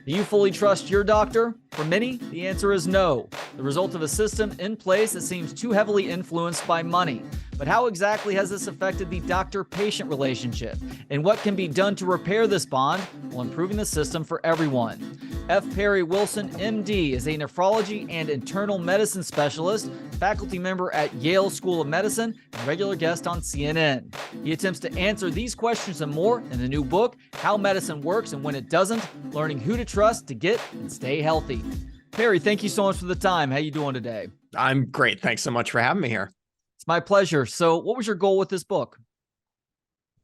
Do you fully trust your doctor? For many, the answer is no. The result of a system in place that seems too heavily influenced by money. But how exactly has this affected the doctor-patient relationship? And what can be done to repair this bond while improving the system for everyone? F. Perry Wilson, MD, is a nephrology and internal medicine specialist, faculty member at Yale School of Medicine, and regular guest on CNN. He attempts to answer these questions and more in the new book, How Medicine Works and When It Doesn't, Learning Who to Trust to Get and Stay Healthy. Perry, thank you so much for the time. How you doing today? I'm great. Thanks so much for having me here. It's my pleasure. So what was your goal with this book?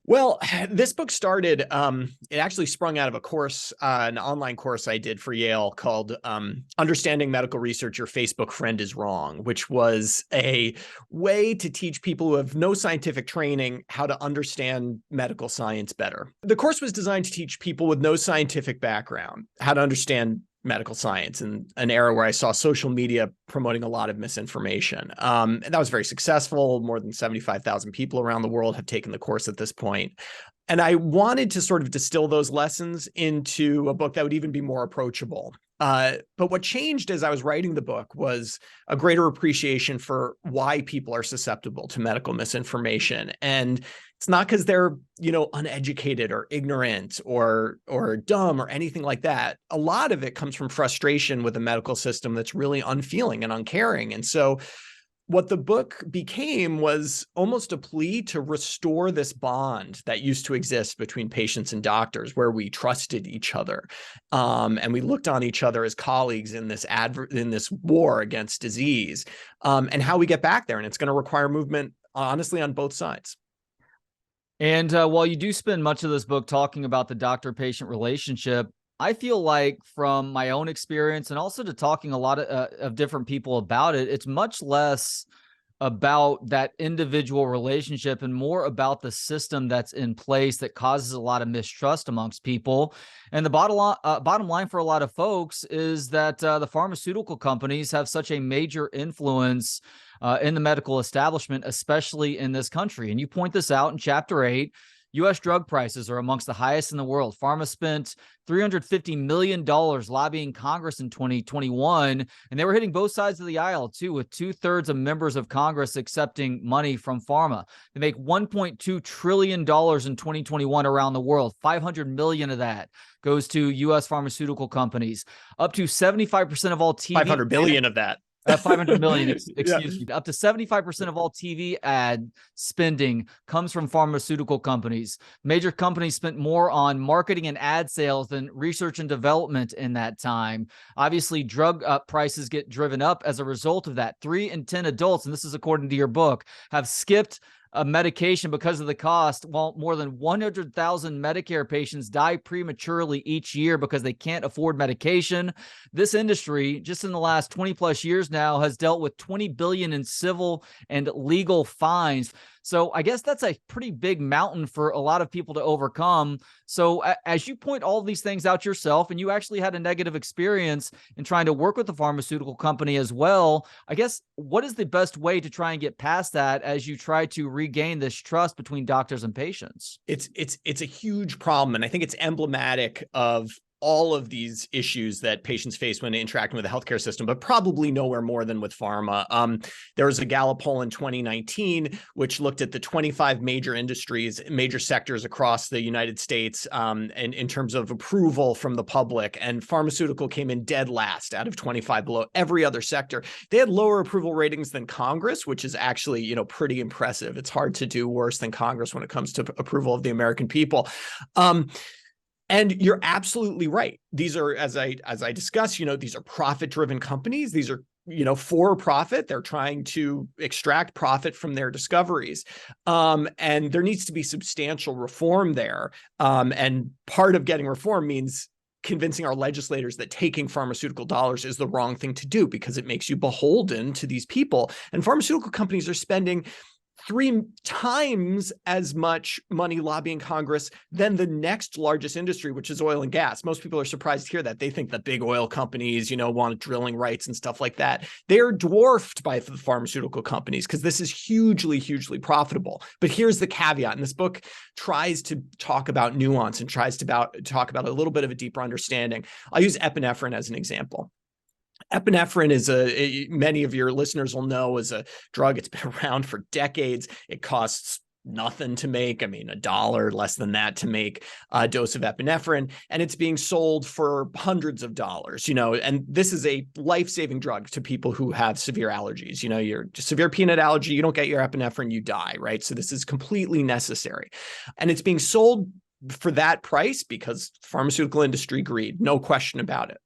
Well, this book started, it actually sprung out of a course, an online course I did for Yale called Understanding Medical Research, Your Facebook Friend is Wrong, which was a way to teach people who have no scientific training how to understand medical science better. The course was designed to teach people with no scientific background how to understand medical science in an era where I saw social media promoting a lot of misinformation. And that was very successful. More than 75,000 people around the world have taken the course at this point. And I wanted to sort of distill those lessons into a book that would even be more approachable. But what changed as I was writing the book was a greater appreciation for why people are susceptible to medical misinformation. And it's not because they're, uneducated or ignorant or dumb or anything like that. A lot of it comes from frustration with a medical system that's really unfeeling and uncaring. And so what the book became was almost a plea to restore this bond that used to exist between patients and doctors, where we trusted each other, and we looked on each other as colleagues in this war against disease, and how we get back there. And it's going to require movement, honestly, on both sides. And while you do spend much of this book talking about the doctor-patient relationship, I feel like from my own experience and also to talking a lot of different people about it, it's much less about that individual relationship and more about the system that's in place that causes a lot of mistrust amongst people. And the bottom line for a lot of folks is that the pharmaceutical companies have such a major influence in the medical establishment, especially in this country. And you point this out in Chapter 8. U.S. drug prices are amongst the highest in the world. Pharma spent $350 million lobbying Congress in 2021, and they were hitting both sides of the aisle, too, with 2/3 of members of Congress accepting money from pharma. They make $1.2 trillion in 2021 around the world. $500 million of that goes to U.S. pharmaceutical companies. Up to 75% of all TV... 500 billion of that. 500 million, excuse me. Up to 75% of all TV ad spending comes from pharmaceutical companies. Major companies spent more on marketing and ad sales than research and development in that time. Obviously, drug prices get driven up as a result of that. 3 in 10 adults, and this is according to your book, have skipped a medication because of the cost, while more than 100,000 Medicare patients die prematurely each year because they can't afford medication. This industry, just in the last 20 plus years now, has dealt with $20 billion in civil and legal fines. So I guess that's a pretty big mountain for a lot of people to overcome. So as you point all of these things out yourself, and you actually had a negative experience in trying to work with the pharmaceutical company as well, I guess, what is the best way to try and get past that as you try to regain this trust between doctors and patients? It's a huge problem. And I think it's emblematic of all of these issues that patients face when interacting with the healthcare system, but probably nowhere more than with pharma. There was a Gallup poll in 2019, which looked at the 25 major industries, major sectors across the United States, and in terms of approval from the public. And pharmaceutical came in dead last out of 25 below every other sector. They had lower approval ratings than Congress, which is actually, pretty impressive. It's hard to do worse than Congress when it comes to approval of the American people. And you're absolutely right. These are, as I discussed, these are profit-driven companies. These are, for profit. They're trying to extract profit from their discoveries. And there needs to be substantial reform there. And part of getting reform means convincing our legislators that taking pharmaceutical dollars is the wrong thing to do because it makes you beholden to these people. And pharmaceutical companies are spending 3 times as much money lobbying Congress than the next largest industry, which is oil and gas. Most people are surprised to hear that. They think the big oil companies, want drilling rights and stuff like that. They're dwarfed by the pharmaceutical companies because this is hugely, hugely profitable. But here's the caveat. And this book tries to talk about nuance and tries to talk about a little bit of a deeper understanding. I'll use epinephrine as an example. Epinephrine is many of your listeners will know, is a drug. It's been around for decades. It costs nothing to make. I mean, $1, less than that to make a dose of epinephrine. And it's being sold for hundreds of dollars, and this is a life-saving drug to people who have severe allergies. Your severe peanut allergy, you don't get your epinephrine, you die, right? So this is completely necessary. And it's being sold for that price because pharmaceutical industry greed, no question about it.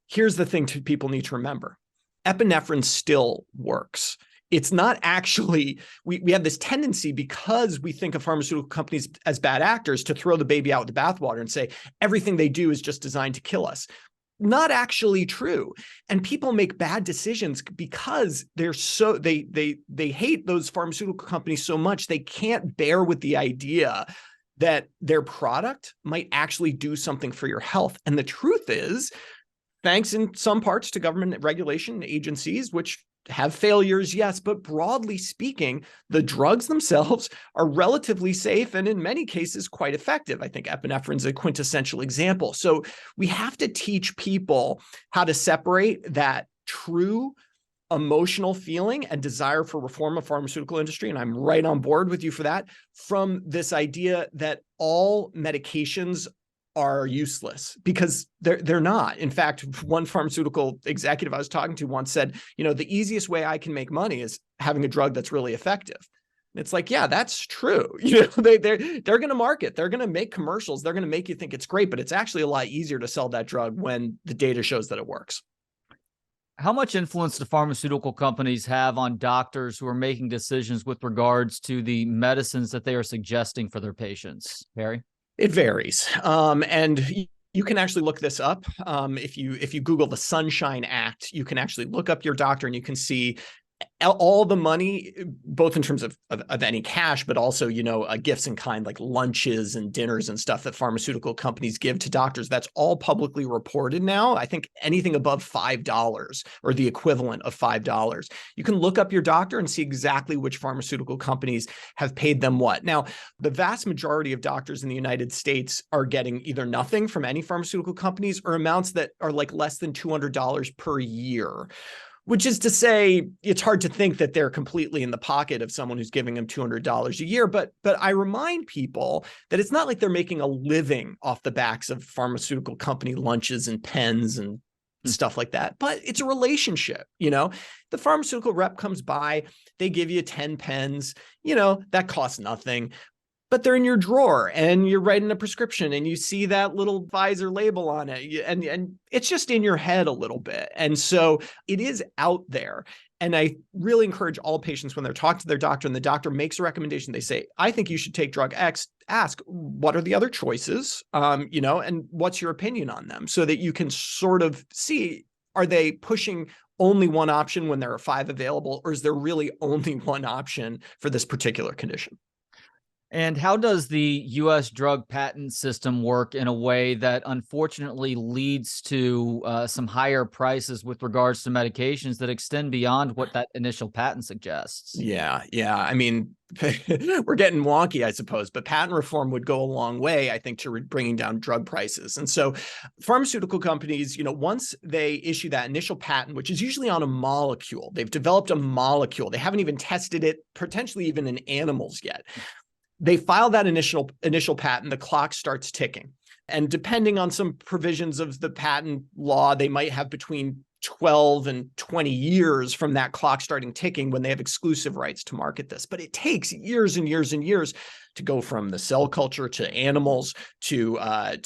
Here's the thing people need to remember. Epinephrine still works. It's not actually, we have this tendency because we think of pharmaceutical companies as bad actors to throw the baby out with the bathwater and say everything they do is just designed to kill us. Not actually true. And people make bad decisions because they hate those pharmaceutical companies so much they can't bear with the idea that their product might actually do something for your health. And the truth is, thanks in some parts to government regulation agencies, which have failures, yes, but broadly speaking, the drugs themselves are relatively safe and in many cases quite effective. I think epinephrine is a quintessential example. So we have to teach people how to separate that true emotional feeling and desire for reform of pharmaceutical industry, and I'm right on board with you for that, from this idea that all medications are useless, because they're not. In fact, one pharmaceutical executive I was talking to once said, the easiest way I can make money is having a drug that's really effective. And it's like, yeah, that's true. They're going to market, they're going to make commercials, they're going to make you think it's great, but it's actually a lot easier to sell that drug when the data shows that it works. How much influence do pharmaceutical companies have on doctors who are making decisions with regards to the medicines that they are suggesting for their patients, Harry? It varies. And you can actually look this up. If you Google the Sunshine Act, you can actually look up your doctor and you can see all the money, both in terms of any cash, but also, gifts in kind, like lunches and dinners and stuff that pharmaceutical companies give to doctors. That's all publicly reported now. I think anything above $5 or the equivalent of $5, you can look up your doctor and see exactly which pharmaceutical companies have paid them what. Now, the vast majority of doctors in the United States are getting either nothing from any pharmaceutical companies or amounts that are like less than $200 per year. Which is to say, it's hard to think that they're completely in the pocket of someone who's giving them $200 a year. But I remind people that it's not like they're making a living off the backs of pharmaceutical company lunches and pens and stuff like that. But it's a relationship, The pharmaceutical rep comes by, they give you 10 pens, that costs nothing. But they're in your drawer and you're writing a prescription and you see that little Pfizer label on it and it's just in your head a little bit. And so it is out there. And I really encourage all patients when they're talking to their doctor and the doctor makes a recommendation, they say, I think you should take drug X, ask, what are the other choices? And what's your opinion on them so that you can sort of see, are they pushing only one option when there are 5 available, or is there really only one option for this particular condition? And how does the U.S. drug patent system work in a way that unfortunately leads to some higher prices with regards to medications that extend beyond what that initial patent suggests? Yeah. I mean, we're getting wonky, I suppose, but patent reform would go a long way, I think, to bringing down drug prices. And so pharmaceutical companies, once they issue that initial patent, which is usually on a molecule, they've developed a molecule, they haven't even tested it, potentially even in animals yet. They file that initial patent, the clock starts ticking. And depending on some provisions of the patent law, they might have between 12 and 20 years from that clock starting ticking when they have exclusive rights to market this. But it takes years and years and years to go from the cell culture to animals to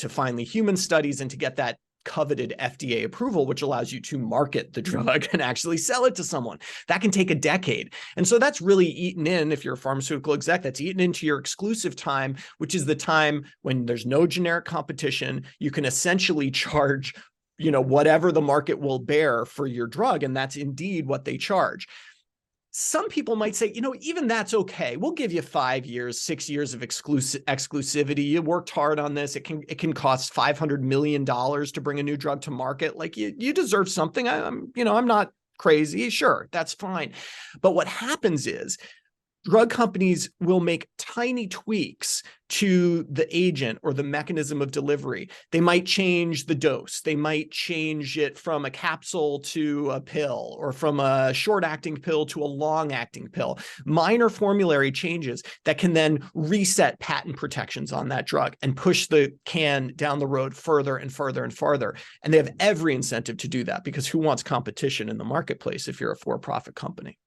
finally human studies and to get that coveted FDA approval, which allows you to market the drug and actually sell it to someone. That can take a decade. And so that's really eaten in, if you're a pharmaceutical exec, that's eaten into your exclusive time, which is the time when there's no generic competition. You can essentially charge, whatever the market will bear for your drug. And that's indeed what they charge. some people might say, even that's okay. We'll give you 5 years, 6 years of exclusivity. You worked hard on this. It can cost $500 million to bring a new drug to market. Like you deserve something. I'm not crazy. Sure, that's fine. But what happens is drug companies will make tiny tweaks to the agent or the mechanism of delivery. They might change the dose. They might change it from a capsule to a pill, or from a short-acting pill to a long-acting pill. Minor formulary changes that can then reset patent protections on that drug and push the can down the road further and further and farther. And they have every incentive to do that, because who wants competition in the marketplace if you're a for-profit company?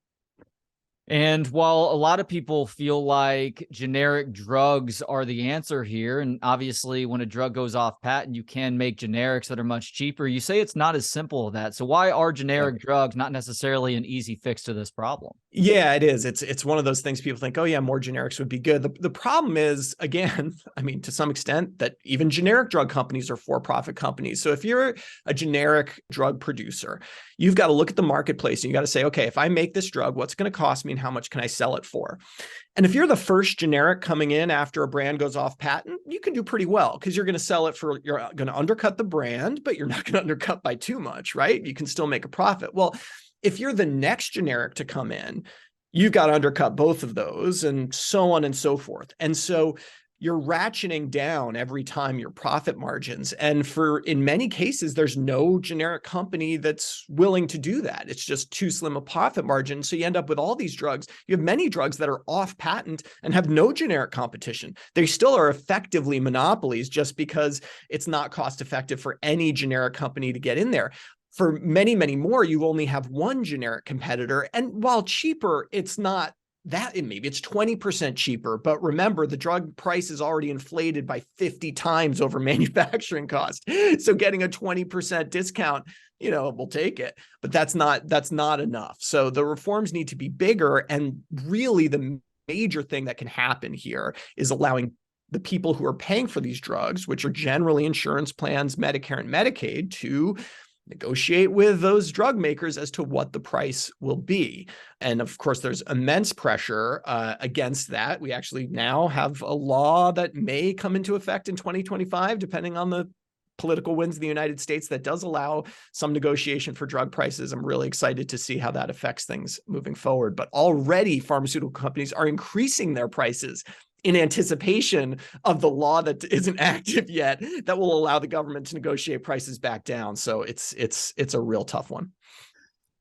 And while a lot of people feel like generic drugs are the answer here, and obviously when a drug goes off patent, you can make generics that are much cheaper, you say it's not as simple as that. So why are generic drugs not necessarily an easy fix to this problem? Yeah, it is. It's one of those things people think, oh yeah, more generics would be good. The problem is, again, I mean, to some extent, that even generic drug companies are for-profit companies. So if you're a generic drug producer, you've got to look at the marketplace and you got to say, okay, if I make this drug, what's going to cost me and how much can I sell it for? And if you're the first generic coming in after a brand goes off patent, you can do pretty well, because you're going to sell it for, you're going to undercut the brand, but you're not going to undercut by too much, right? You can still make a profit. Well, if you're the next generic to come in, you've got to undercut both of those, and so on and so forth. And so you're ratcheting down every time your profit margins. And in many cases, there's no generic company that's willing to do that. It's just too slim a profit margin. So you end up with all these drugs. You have many drugs that are off patent and have no generic competition. They still are effectively monopolies, just because it's not cost effective for any generic company to get in there. For many, many more, you only have one generic competitor. And while cheaper, it's not that, maybe it's 20% cheaper. But remember, the drug price is already inflated by 50 times over manufacturing cost. So getting a 20% discount, we'll take it. But that's not enough. So the reforms need to be bigger. And really, the major thing that can happen here is allowing the people who are paying for these drugs, which are generally insurance plans, Medicare and Medicaid, to negotiate with those drug makers as to what the price will be. And of course, there's immense pressure against that. We actually now have a law that may come into effect in 2025, depending on the political winds in the United States, that does allow some negotiation for drug prices. I'm really excited to see how that affects things moving forward. But already pharmaceutical companies are increasing their prices in anticipation of the law that isn't active yet, that will allow the government to negotiate prices back down. So it's a real tough one.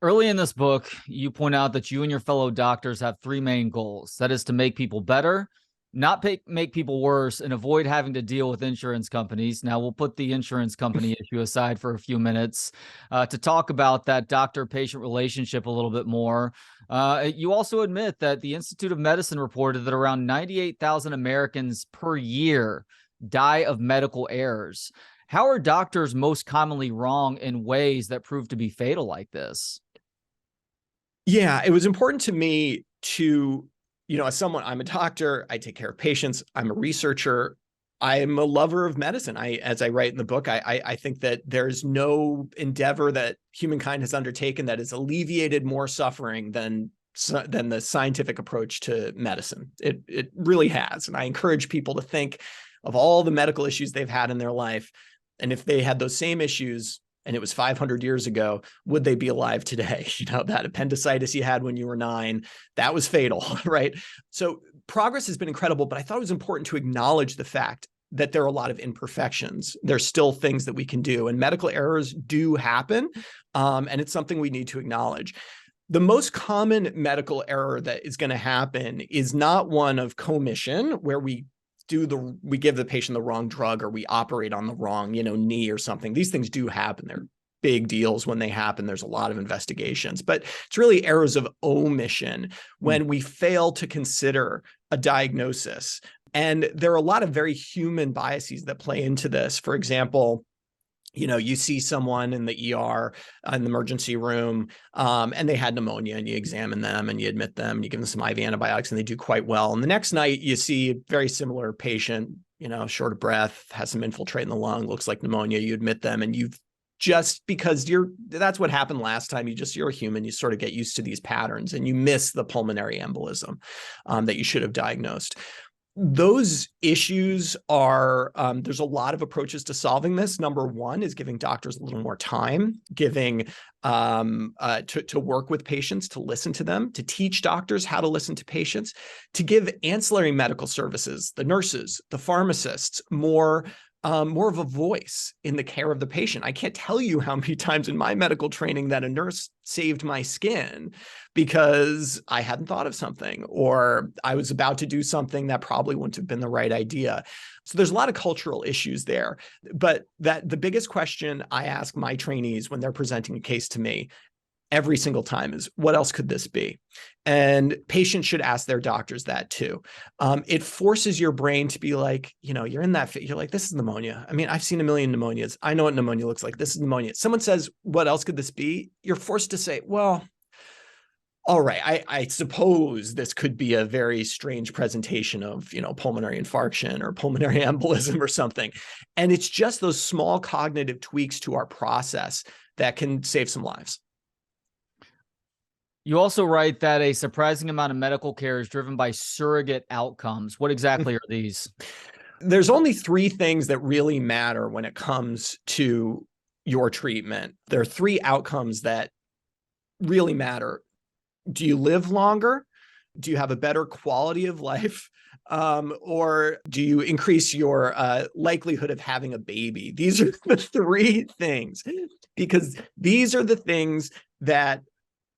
Early in this book, you point out that you and your fellow doctors have three main goals. That is to make people better, not make people worse, and avoid having to deal with insurance companies. Now, we'll put the insurance company issue aside for a few minutes to talk about that doctor-patient relationship a little bit more. You also admit that the Institute of Medicine reported that around 98,000 Americans per year die of medical errors. How are doctors most commonly wrong in ways that prove to be fatal like this? Yeah, it was important to me to, as someone, I'm a doctor, I take care of patients, I'm a researcher, I'm a lover of medicine. As I write in the book, I think that there's no endeavor that humankind has undertaken that has alleviated more suffering than the scientific approach to medicine. It really has. And I encourage people to think of all the medical issues they've had in their life. And if they had those same issues and it was 500 years ago, would they be alive today? That appendicitis you had when you were 9, that was fatal, right? So progress has been incredible, but I thought it was important to acknowledge the fact that there are a lot of imperfections. There's still things that we can do, and medical errors do happen, and it's something we need to acknowledge. The most common medical error that is going to happen is not one of commission, where we give the patient the wrong drug, or we operate on the wrong, knee or something. These things do happen. They're big deals when they happen. There's a lot of investigations, but it's really errors of omission when we fail to consider a diagnosis. And there are a lot of very human biases that play into this. For example, you see someone in the ER, in the emergency room, and they had pneumonia, and you examine them and you admit them and you give them some IV antibiotics and they do quite well. And the next night you see a very similar patient, short of breath, has some infiltrate in the lung, looks like pneumonia. You admit them and you've just because that's what happened last time. You're a human. You sort of get used to these patterns and you miss the pulmonary embolism that you should have diagnosed. Those issues are, there's a lot of approaches to solving this. Number one is giving doctors a little more time, giving to work with patients, to listen to them, to teach doctors how to listen to patients, to give ancillary medical services, the nurses, the pharmacists, more of a voice in the care of the patient. I can't tell you how many times in my medical training that a nurse saved my skin because I hadn't thought of something, or I was about to do something that probably wouldn't have been the right idea. So there's a lot of cultural issues there. But the biggest question I ask my trainees when they're presenting a case to me every single time is, what else could this be? And patients should ask their doctors that too. It forces your brain to be like, you're in that, you're like, this is pneumonia. I mean, I've seen a million pneumonias. I know what pneumonia looks like. This is pneumonia. Someone says, what else could this be? You're forced to say, well, all right, I suppose this could be a very strange presentation of, pulmonary infarction or pulmonary embolism or something. And it's just those small cognitive tweaks to our process that can save some lives. You also write that a surprising amount of medical care is driven by surrogate outcomes. What exactly are these? There's only 3 things that really matter when it comes to your treatment. There are 3 outcomes that really matter. Do you live longer? Do you have a better quality of life? Or do you increase your likelihood of having a baby? These are the 3 things, because these are the things that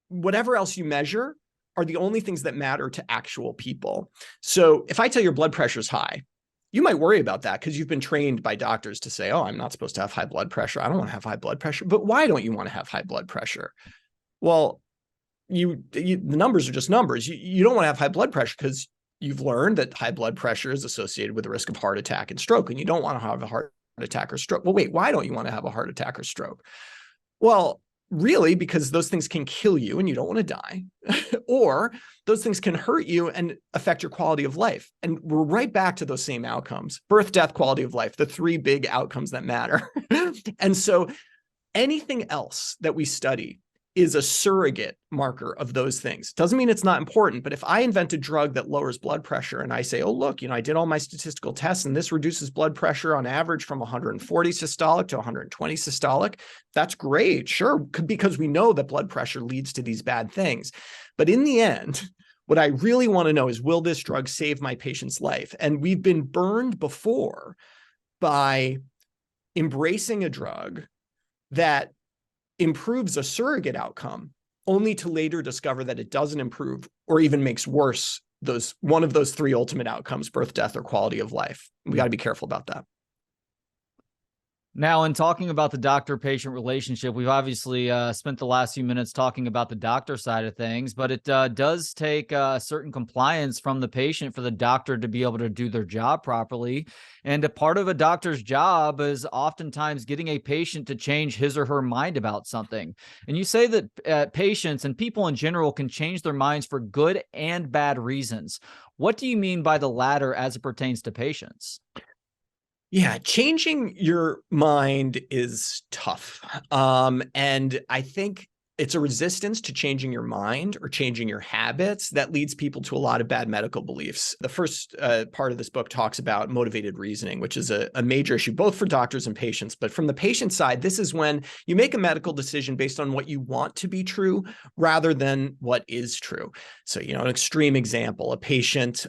whatever else you measure are the only things that matter to actual people. So if I tell your blood pressure is high, you might worry about that because you've been trained by doctors to say, oh, I'm not supposed to have high blood pressure. I don't want to have high blood pressure. But why don't you want to have high blood pressure? Well, the numbers are just numbers. You don't want to have high blood pressure because you've learned that high blood pressure is associated with the risk of heart attack and stroke, and you don't want to have a heart attack or stroke. Well, wait, why don't you want to have a heart attack or stroke? Well, really, because those things can kill you and you don't want to die, or those things can hurt you and affect your quality of life. And we're right back to those same outcomes: birth, death, quality of life, the 3 big outcomes that matter. And so anything else that we study is a surrogate marker of those things. Doesn't mean it's not important, but if I invent a drug that lowers blood pressure and I say, oh, look, I did all my statistical tests and this reduces blood pressure on average from 140 systolic to 120 systolic, that's great, sure, because we know that blood pressure leads to these bad things. But in the end, what I really want to know is, will this drug save my patient's life? And we've been burned before by embracing a drug that improves a surrogate outcome, only to later discover that it doesn't improve or even makes worse one of those 3 ultimate outcomes: birth, death, or quality of life. We got to be careful about that. Now, in talking about the doctor-patient relationship, we've obviously spent the last few minutes talking about the doctor side of things, but it does take certain compliance from the patient for the doctor to be able to do their job properly. And a part of a doctor's job is oftentimes getting a patient to change his or her mind about something. And you say that patients and people in general can change their minds for good and bad reasons. What do you mean by the latter as it pertains to patients? Yeah, changing your mind is tough. And I think it's a resistance to changing your mind or changing your habits that leads people to a lot of bad medical beliefs. The first part of this book talks about motivated reasoning, which is a major issue, both for doctors and patients. But from the patient side, this is when you make a medical decision based on what you want to be true rather than what is true. So, an extreme example: a patient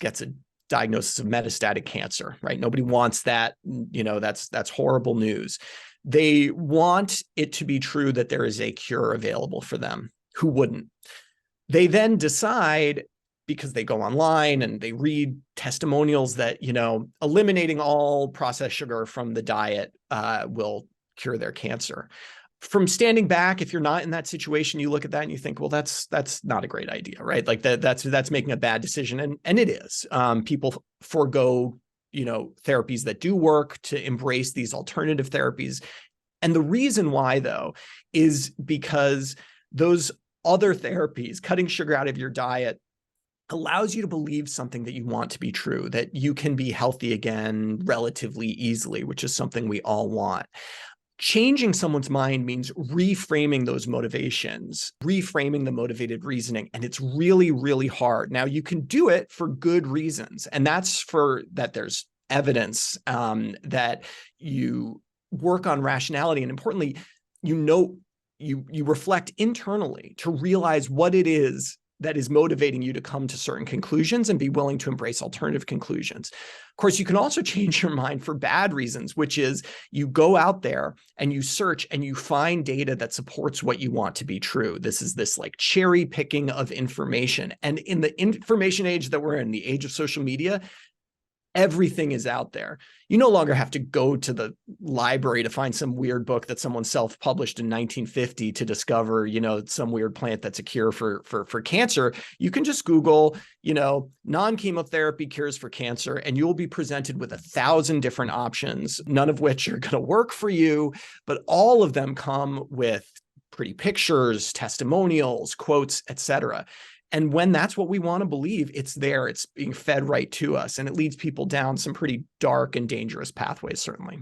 gets a diagnosis of metastatic cancer, right? Nobody wants that. That's horrible news. They want it to be true that there is a cure available for them. Who wouldn't? They then decide, because they go online and they read testimonials, that, eliminating all processed sugar from the diet will cure their cancer. From standing back, if you're not in that situation, you look at that and you think, well, that's not a great idea, right? Like that's making a bad decision. And it is. People forego, therapies that do work to embrace these alternative therapies. And the reason why, though, is because those other therapies, cutting sugar out of your diet, allows you to believe something that you want to be true, that you can be healthy again relatively easily, which is something we all want. Changing someone's mind means reframing those motivations, reframing the motivated reasoning. And it's really, really hard. Now, you can do it for good reasons. And that's for that there's evidence, that you work on rationality. And importantly, you reflect internally to realize what it is that is motivating you to come to certain conclusions and be willing to embrace alternative conclusions. Of course, you can also change your mind for bad reasons, which is you go out there and you search and you find data that supports what you want to be true. This is this like cherry picking of information. And in the information age that we're in, the age of social media, everything is out there. You no longer have to go to the library to find some weird book that someone self-published in 1950 to discover, some weird plant that's a cure for cancer. You can just Google, non-chemotherapy cures for cancer, and you'll be presented with 1,000 different options, none of which are going to work for you, but all of them come with pretty pictures, testimonials, quotes, etc. And when that's what we want to believe, it's there, it's being fed right to us, and it leads people down some pretty dark and dangerous pathways, certainly.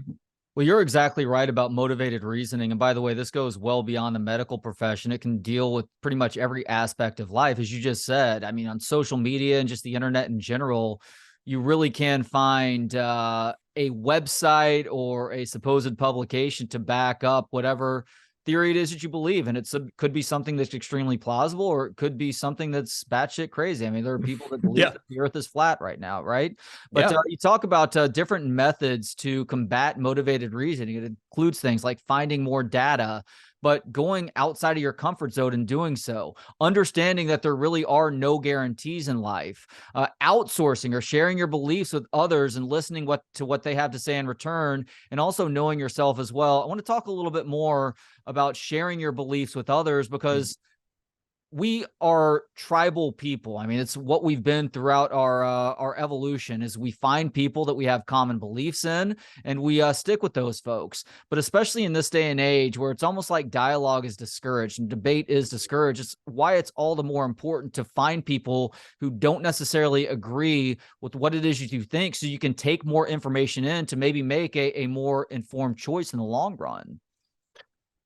Well, you're exactly right about motivated reasoning. And by the way, this goes well beyond the medical profession. It can deal with pretty much every aspect of life. As you just said, I mean, on social media and just the internet in general, you really can find a website or a supposed publication to back up whatever theory it is that you believe. And could be something that's extremely plausible, or it could be something that's batshit crazy. I mean, there are people that believe that the earth is flat right now, right? But you talk about different methods to combat motivated reasoning. It includes things like finding more data, but going outside of your comfort zone and doing so, understanding that there really are no guarantees in life, outsourcing or sharing your beliefs with others and listening to what they have to say in return, and also knowing yourself as well. I want to talk a little bit more about sharing your beliefs with others, because we are tribal people. I mean, it's what we've been throughout our evolution, is we find people that we have common beliefs in, and we stick with those folks. But especially in this day and age where it's almost like dialogue is discouraged and debate is discouraged, it's why it's all the more important to find people who don't necessarily agree with what it is you think, so you can take more information in to maybe make a more informed choice in the long run.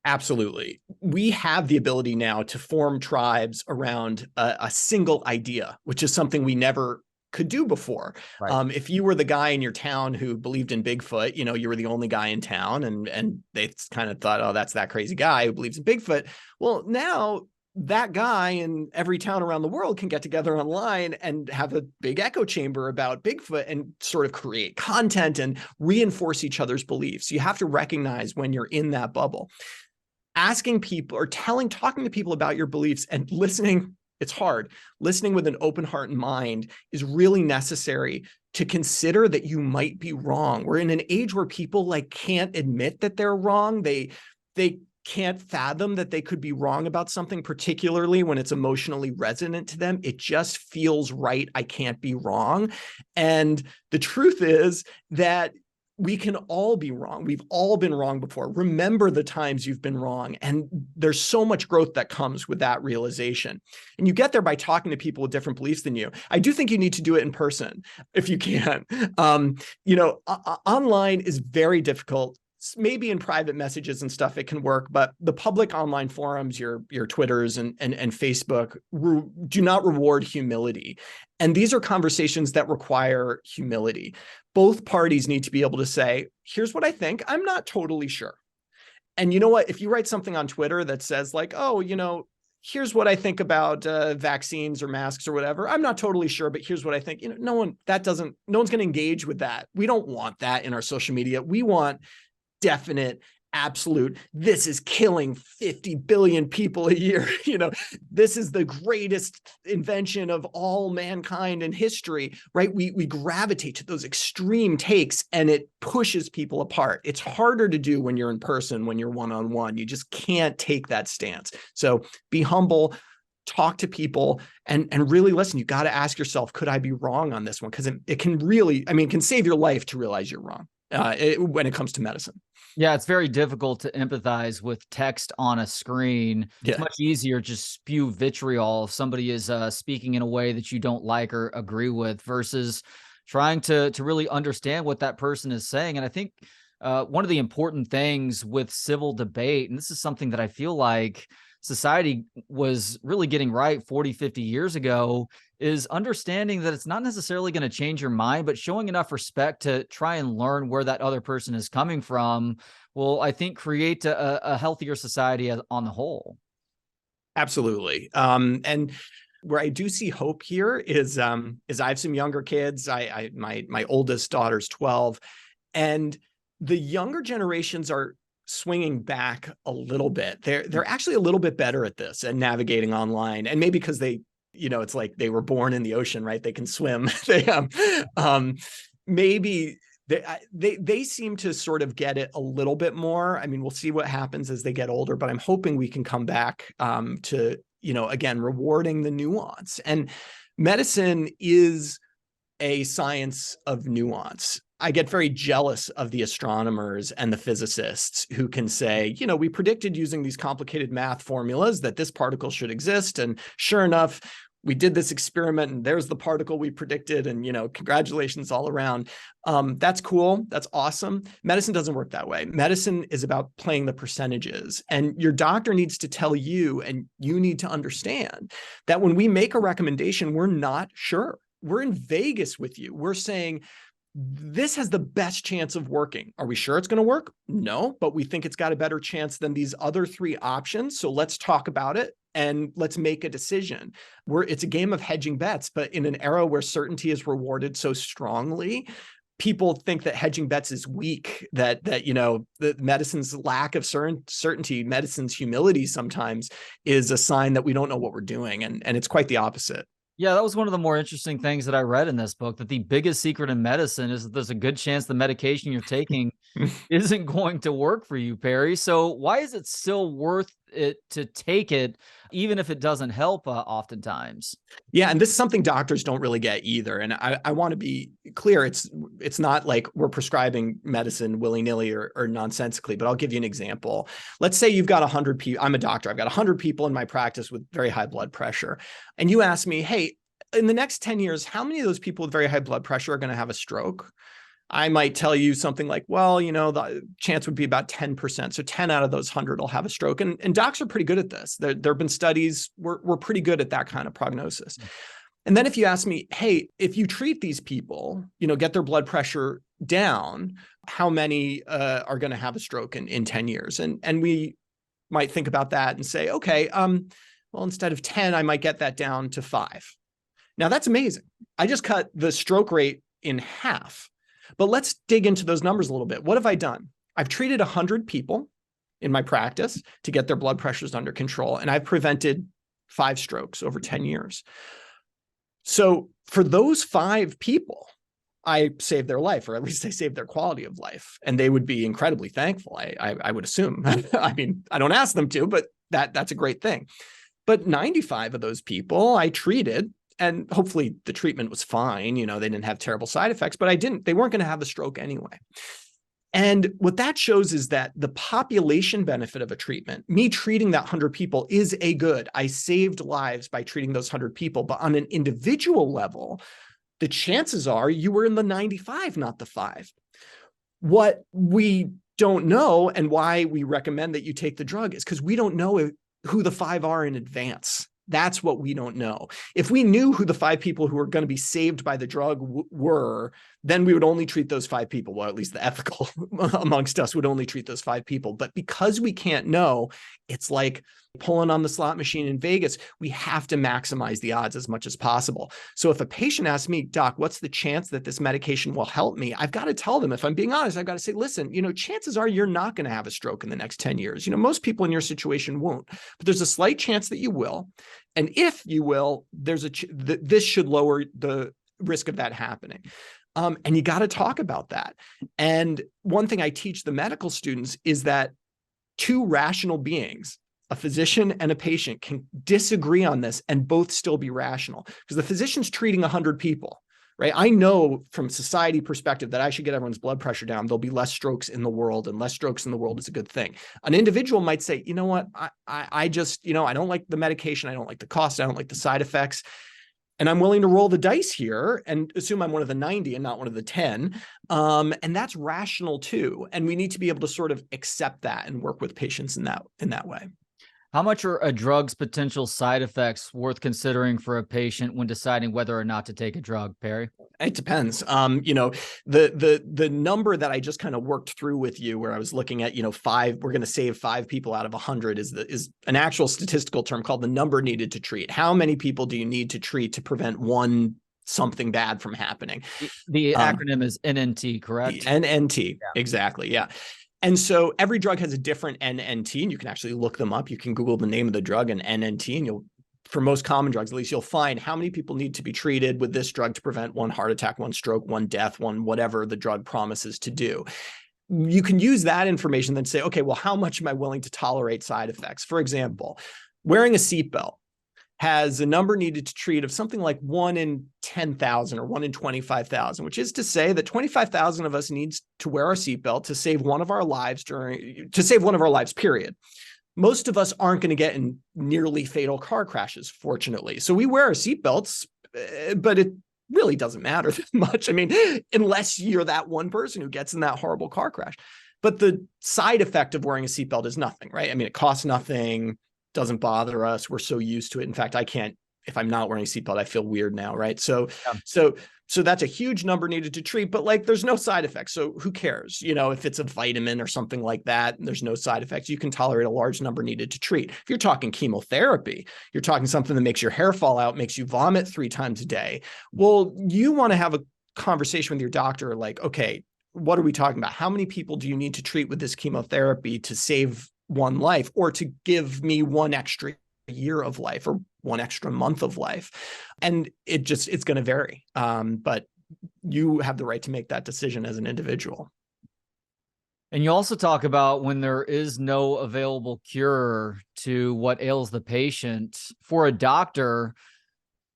Absolutely. We have the ability now to form tribes around a single idea, which is something we never could do before. Right. If you were the guy in your town who believed in Bigfoot, you were the only guy in town, and they kind of thought, oh, that's that crazy guy who believes in Bigfoot. Well, now that guy in every town around the world can get together online and have a big echo chamber about Bigfoot and sort of create content and reinforce each other's beliefs. You have to recognize when you're in that bubble. Asking people or talking to people about your beliefs and listening, it's hard. Listening with an open heart and mind is really necessary to consider that you might be wrong. We're in an age where people can't admit that they're wrong. They can't fathom that they could be wrong about something, particularly when it's emotionally resonant to them. It just feels right. I can't be wrong. And the truth is that we can all be wrong. We've all been wrong before. Remember the times you've been wrong. And there's so much growth that comes with that realization. And you get there by talking to people with different beliefs than you. I do think you need to do it in person if you can. Online is very difficult. Maybe in private messages and stuff, it can work, but the public online forums, your Twitters and Facebook do not reward humility. And these are conversations that require humility. Both parties need to be able to say, here's what I think. I'm not totally sure. And you know what? If you write something on Twitter that says here's what I think about vaccines or masks or whatever, I'm not totally sure, but here's what I think. No one's going to engage with that. We don't want that in our social media. We want definite, absolute, this is killing 50 billion people a year. This is the greatest invention of all mankind in history, right? We gravitate to those extreme takes, and it pushes people apart. It's harder to do when you're in person, when you're one-on-one. You just can't take that stance. So be humble, talk to people, and really listen. You got to ask yourself, could I be wrong on this one? Because it can really, it can save your life to realize you're wrong when it comes to medicine. Yeah, it's very difficult to empathize with text on a screen. Yeah. It's much easier to just spew vitriol if somebody is speaking in a way that you don't like or agree with, versus trying to really understand what that person is saying. And I think one of the important things with civil debate, and this is something that I feel like society was really getting right 40, 50 years ago, is understanding that it's not necessarily going to change your mind, but showing enough respect to try and learn where that other person is coming from will, I think, create a healthier society on the whole. Absolutely. And where I do see hope here is I have some younger kids. My oldest daughter's 12, and the younger generations are swinging back a little bit. They're actually a little bit better at this and navigating online, and maybe because they, it's like they were born in the ocean, right? They can swim. Maybe they seem to sort of get it a little bit more. I mean, we'll see what happens as they get older, but I'm hoping we can come back to, again, rewarding the nuance. And medicine is a science of nuance. I get very jealous of the astronomers and the physicists who can say, we predicted using these complicated math formulas that this particle should exist. And sure enough, we did this experiment and there's the particle we predicted, and, congratulations all around. That's cool. That's awesome. Medicine doesn't work that way. Medicine is about playing the percentages, and your doctor needs to tell you, and you need to understand that when we make a recommendation, we're not sure. We're in Vegas with you. We're saying, this has the best chance of working. Are we sure it's going to work? No, but we think it's got a better chance than these other three options. So let's talk about it and let's make a decision. It's a game of hedging bets, but in an era where certainty is rewarded so strongly, people think that hedging bets is weak, that the medicine's lack of certainty, medicine's humility sometimes is a sign that we don't know what we're doing. And it's quite the opposite. Yeah, that was one of the more interesting things that I read in this book, that the biggest secret in medicine is that there's a good chance the medication you're taking isn't going to work for you, Perry. So why is it still worth it to take it, even if it doesn't help oftentimes? Yeah, and this is something doctors don't really get either. And I want to be clear, it's not like we're prescribing medicine willy-nilly or nonsensically, but I'll give you an example. Let's say you've got 100 people. I'm a doctor. I've got 100 people in my practice with very high blood pressure. And you ask me, hey, in the next 10 years, how many of those people with very high blood pressure are going to have a stroke? I might tell you something like, well, the chance would be about 10%. So 10 out of those 100 will have a stroke. And docs are pretty good at this. There have been studies, we're pretty good at that kind of prognosis. And then if you ask me, hey, if you treat these people, get their blood pressure down, how many are going to have a stroke in 10 years? And we might think about that and say, okay, well, instead of 10, I might get that down to 5. Now that's amazing. I just cut the stroke rate in half. But let's dig into those numbers a little bit. What have I done? I've treated 100 people in my practice to get their blood pressures under control, and I've prevented 5 strokes over 10 years. So for those 5 people, I saved their life, or at least I saved their quality of life, and they would be incredibly thankful, I would assume. I mean, I don't ask them to, but that's a great thing. But 95 of those people I treated, and hopefully the treatment was fine. They didn't have terrible side effects, but they weren't going to have a stroke anyway. And what that shows is that the population benefit of a treatment, me treating that 100 people, is a good. I saved lives by treating those 100 people. But on an individual level, the chances are you were in the 95, not the 5. What we don't know, and why we recommend that you take the drug, is because we don't know who the 5 are in advance. That's what we don't know. If we knew who the 5 people who were going to be saved by the drug were, then we would only treat those 5 people. Well, at least the ethical amongst us would only treat those 5 people. But because we can't know, it's like pulling on the slot machine in Vegas. We have to maximize the odds as much as possible. So if a patient asks me, doc, what's the chance that this medication will help me? I've got to tell them, if I'm being honest, I've got to say, listen, chances are you're not going to have a stroke in the next 10 years. Most people in your situation won't, but there's a slight chance that you will. And if you will, this should lower the risk of that happening. And you got to talk about that. And one thing I teach the medical students is that 2 rational beings, a physician and a patient, can disagree on this and both still be rational, because the physician's treating 100 people, right? I know from society perspective that I should get everyone's blood pressure down. There'll be less strokes in the world, and less strokes in the world is a good thing. An individual might say, you know what? I just, I don't like the medication. I don't like the cost. I don't like the side effects. And I'm willing to roll the dice here and assume I'm one of the 90 and not one of the 10. And that's rational too. And we need to be able to sort of accept that and work with patients in that way. How much are a drug's potential side effects worth considering for a patient when deciding whether or not to take a drug, Perry? It depends. The number that I just kind of worked through with you, where I was looking at, five, we're going to save 5 people out of 100 is an actual statistical term called the number needed to treat. How many people do you need to treat to prevent something bad from happening? The acronym is NNT, correct? NNT, yeah. Exactly. Yeah. And so every drug has a different NNT, and you can actually look them up. You can Google the name of the drug and NNT, and for most common drugs, at least, you'll find how many people need to be treated with this drug to prevent 1 heart attack, 1 stroke, 1 death, 1 whatever the drug promises to do. You can use that information then say, okay, well, how much am I willing to tolerate side effects? For example, wearing a seatbelt has a number needed to treat of something like 1 in 10,000 or 1 in 25,000, which is to say that 25,000 of us needs to wear our seatbelt to save one of our lives period. Most of us aren't going to get in nearly fatal car crashes, fortunately. So we wear our seatbelts, but it really doesn't matter that much. I mean, unless you're that one person who gets in that horrible car crash. But the side effect of wearing a seatbelt is nothing, right? I mean, it costs nothing, doesn't bother us. We're so used to it. In fact, I can't, if I'm not wearing a seatbelt, I feel weird now, right? So that's a huge number needed to treat, but like there's no side effects. So who cares? If it's a vitamin or something like that, and there's no side effects, you can tolerate a large number needed to treat. If you're talking chemotherapy, you're talking something that makes your hair fall out, makes you vomit 3 times a day. Well, you want to have a conversation with your doctor, like, okay, what are we talking about? How many people do you need to treat with this chemotherapy to save 1 life, or to give me 1 extra year of life, or 1 extra month of life? And it's going to vary. But you have the right to make that decision as an individual. And you also talk about when there is no available cure to what ails the patient, for a doctor,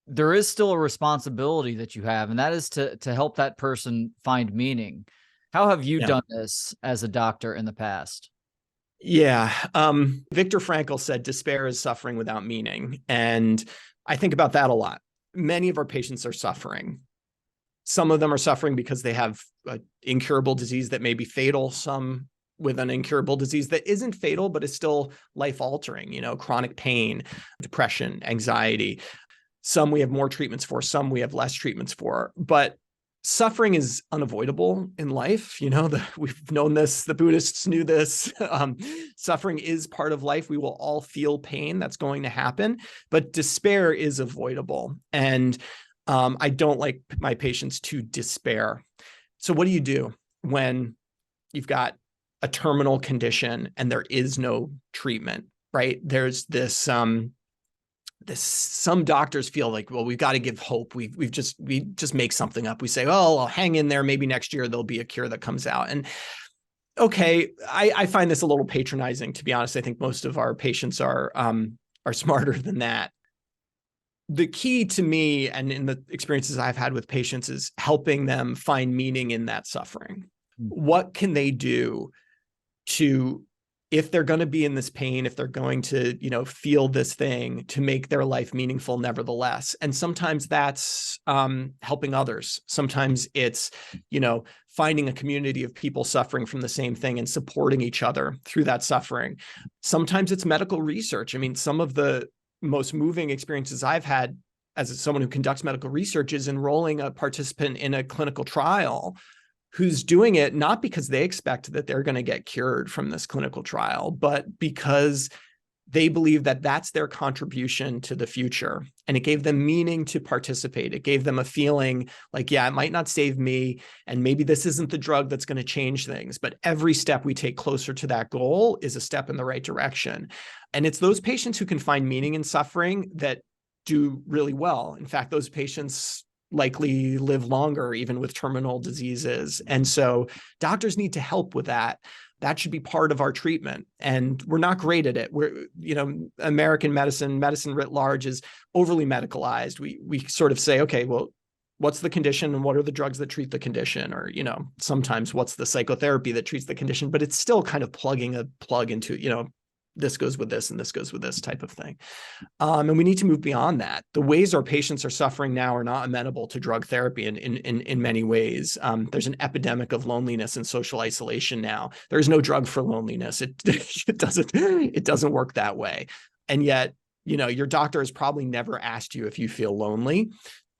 there is still a responsibility that you have, and that is to help that person find meaning. How have you done this as a doctor in the past? Yeah. Viktor Frankl said, despair is suffering without meaning. And I think about that a lot. Many of our patients are suffering. Some of them are suffering because they have an incurable disease that may be fatal. Some with an incurable disease that isn't fatal, but is still life-altering, chronic pain, depression, anxiety. Some we have more treatments for, some we have less treatments for. But suffering is unavoidable in life. We've known this, the Buddhists knew this. Suffering is part of life. We will all feel pain. That's going to happen, but despair is avoidable. And I don't like my patients to despair. So what do you do when you've got a terminal condition and there is no treatment, right? There's this, some doctors feel like, well, we've got to give hope. We just make something up. We say, oh, I'll hang in there. Maybe next year there'll be a cure that comes out. And okay, I find this a little patronizing, to be honest. I think most of our patients are smarter than that. The key to me, and in the experiences I've had with patients, is helping them find meaning in that suffering. What can they do to, if they're going to be in this pain, if they're going to, feel this thing, to make their life meaningful nevertheless? And sometimes that's helping others. Sometimes it's, finding a community of people suffering from the same thing and supporting each other through that suffering. Sometimes it's medical research. I mean, some of the most moving experiences I've had as someone who conducts medical research is enrolling a participant in a clinical trial who's doing it not because they expect that they're going to get cured from this clinical trial, but because they believe that that's their contribution to the future. And it gave them meaning to participate. It gave them a feeling like, yeah, it might not save me, and maybe this isn't the drug that's going to change things, but every step we take closer to that goal is a step in the right direction. And it's those patients who can find meaning in suffering that do really well. In fact, those patients likely live longer, even with terminal diseases. And so doctors need to help with that. That should be part of our treatment. And we're not great at it. American medicine writ large is overly medicalized. We sort of say, okay, well, what's the condition and what are the drugs that treat the condition? Or, sometimes what's the psychotherapy that treats the condition, but it's still kind of plugging a plug into, this goes with this and this goes with this type of thing. And we need to move beyond that. The ways our patients are suffering now are not amenable to drug therapy in many ways. There's an epidemic of loneliness and social isolation now. There's no drug for loneliness. It doesn't work that way. And yet, your doctor has probably never asked you if you feel lonely.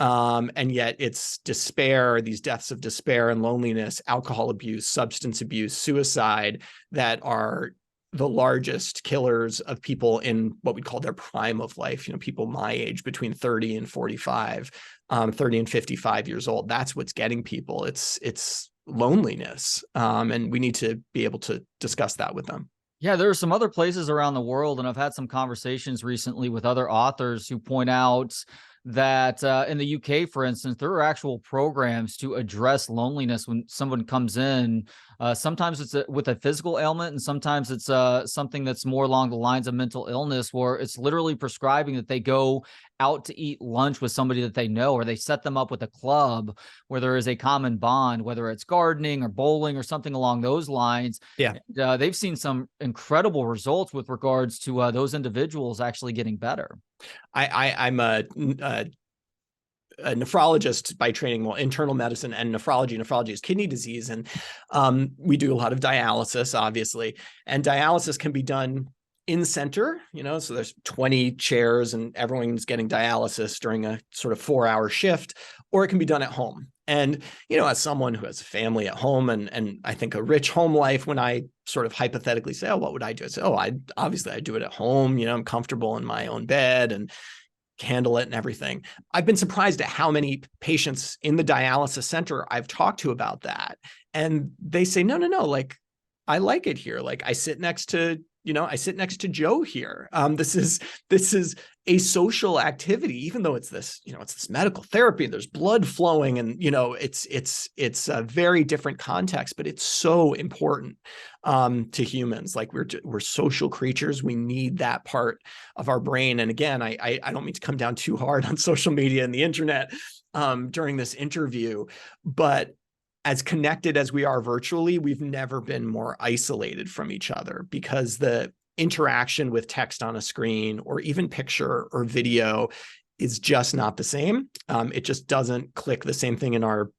And yet it's despair, these deaths of despair and loneliness, alcohol abuse, substance abuse, suicide that are the largest killers of people in what we call their prime of life, people my age between 30 and 45, 30 and 55 years old. That's what's getting people. It's loneliness. And we need to be able to discuss that with them. Yeah, there are some other places around the world, and I've had some conversations recently with other authors who point out that in the UK, for instance, there are actual programs to address loneliness when someone comes in. Sometimes it's with a physical ailment, and sometimes it's something that's more along the lines of mental illness, where it's literally prescribing that they go out to eat lunch with somebody that they know, or they set them up with a club where there is a common bond, whether it's gardening or bowling or something along those lines. Yeah. And, they've seen some incredible results with regards to those individuals actually getting better. I'm a nephrologist by training, well, internal medicine and nephrology. Nephrology is kidney disease. And we do a lot of dialysis, obviously. And dialysis can be done in center, so there's 20 chairs and everyone's getting dialysis during a sort of 4-hour shift, or it can be done at home. And, as someone who has a family at home and I think a rich home life, when I sort of hypothetically say, oh, what would I do? I say, I do it at home. I'm comfortable in my own bed and handle it and everything. I've been surprised at how many patients in the dialysis center I've talked to about that. And they say, no, like, I like it here. Like, I sit next to Joe here. This is a social activity, even though it's this medical therapy, there's blood flowing and, it's a very different context, but it's so important to humans. Like, we're social creatures. We need that part of our brain. And again, I don't mean to come down too hard on social media and the internet during this interview, but as connected as we are virtually, we've never been more isolated from each other, because the interaction with text on a screen or even picture or video is just not the same. It just doesn't click the same thing in our,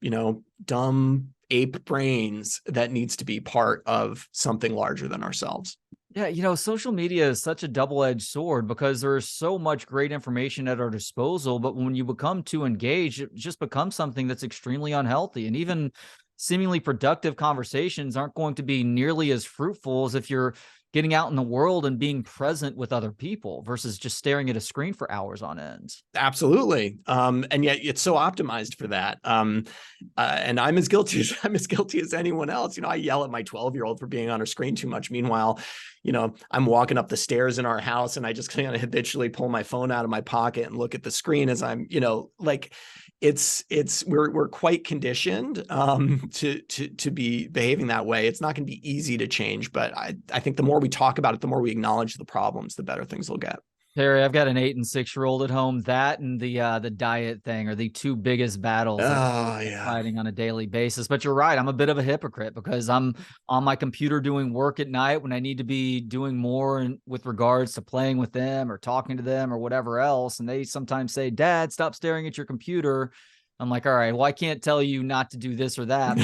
dumb ape brains that needs to be part of something larger than ourselves. Yeah, social media is such a double-edged sword, because there is so much great information at our disposal, but when you become too engaged, it just becomes something that's extremely unhealthy. And even seemingly productive conversations aren't going to be nearly as fruitful as if you're getting out in the world and being present with other people versus just staring at a screen for hours on end. Absolutely. And yet it's so optimized for that. And I'm as guilty as anyone else. I yell at my 12-year-old for being on her screen too much. Meanwhile, I'm walking up the stairs in our house and I just kind of habitually pull my phone out of my pocket and look at the screen as I'm, like, we're quite conditioned to be behaving that way. It's not going to be easy to change, but I think the more we talk about it, the more we acknowledge the problems, the better things will get. Terry, I've got an 8 and 6-year-old at home. That and the diet thing are the two biggest battles fighting on a daily basis. But you're right, I'm a bit of a hypocrite, because I'm on my computer doing work at night when I need to be doing more with regards to playing with them or talking to them or whatever else. And they sometimes say, "Dad, stop staring at your computer." I'm like, all right, well, I can't tell you not to do this or that.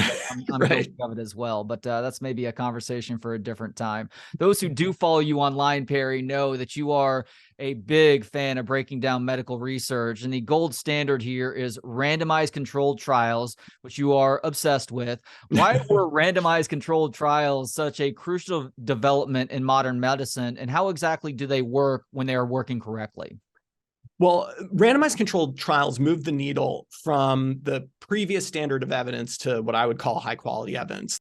I'm Right. guilty of it as well. But that's maybe a conversation for a different time. Those who do follow you online, Perry, know that you are a big fan of breaking down medical research. And the gold standard here is randomized controlled trials, which you are obsessed with. Why were randomized controlled trials such a crucial development in modern medicine? And how exactly do they work when they are working correctly? Well, randomized controlled trials move the needle from the previous standard of evidence to what I would call high quality evidence.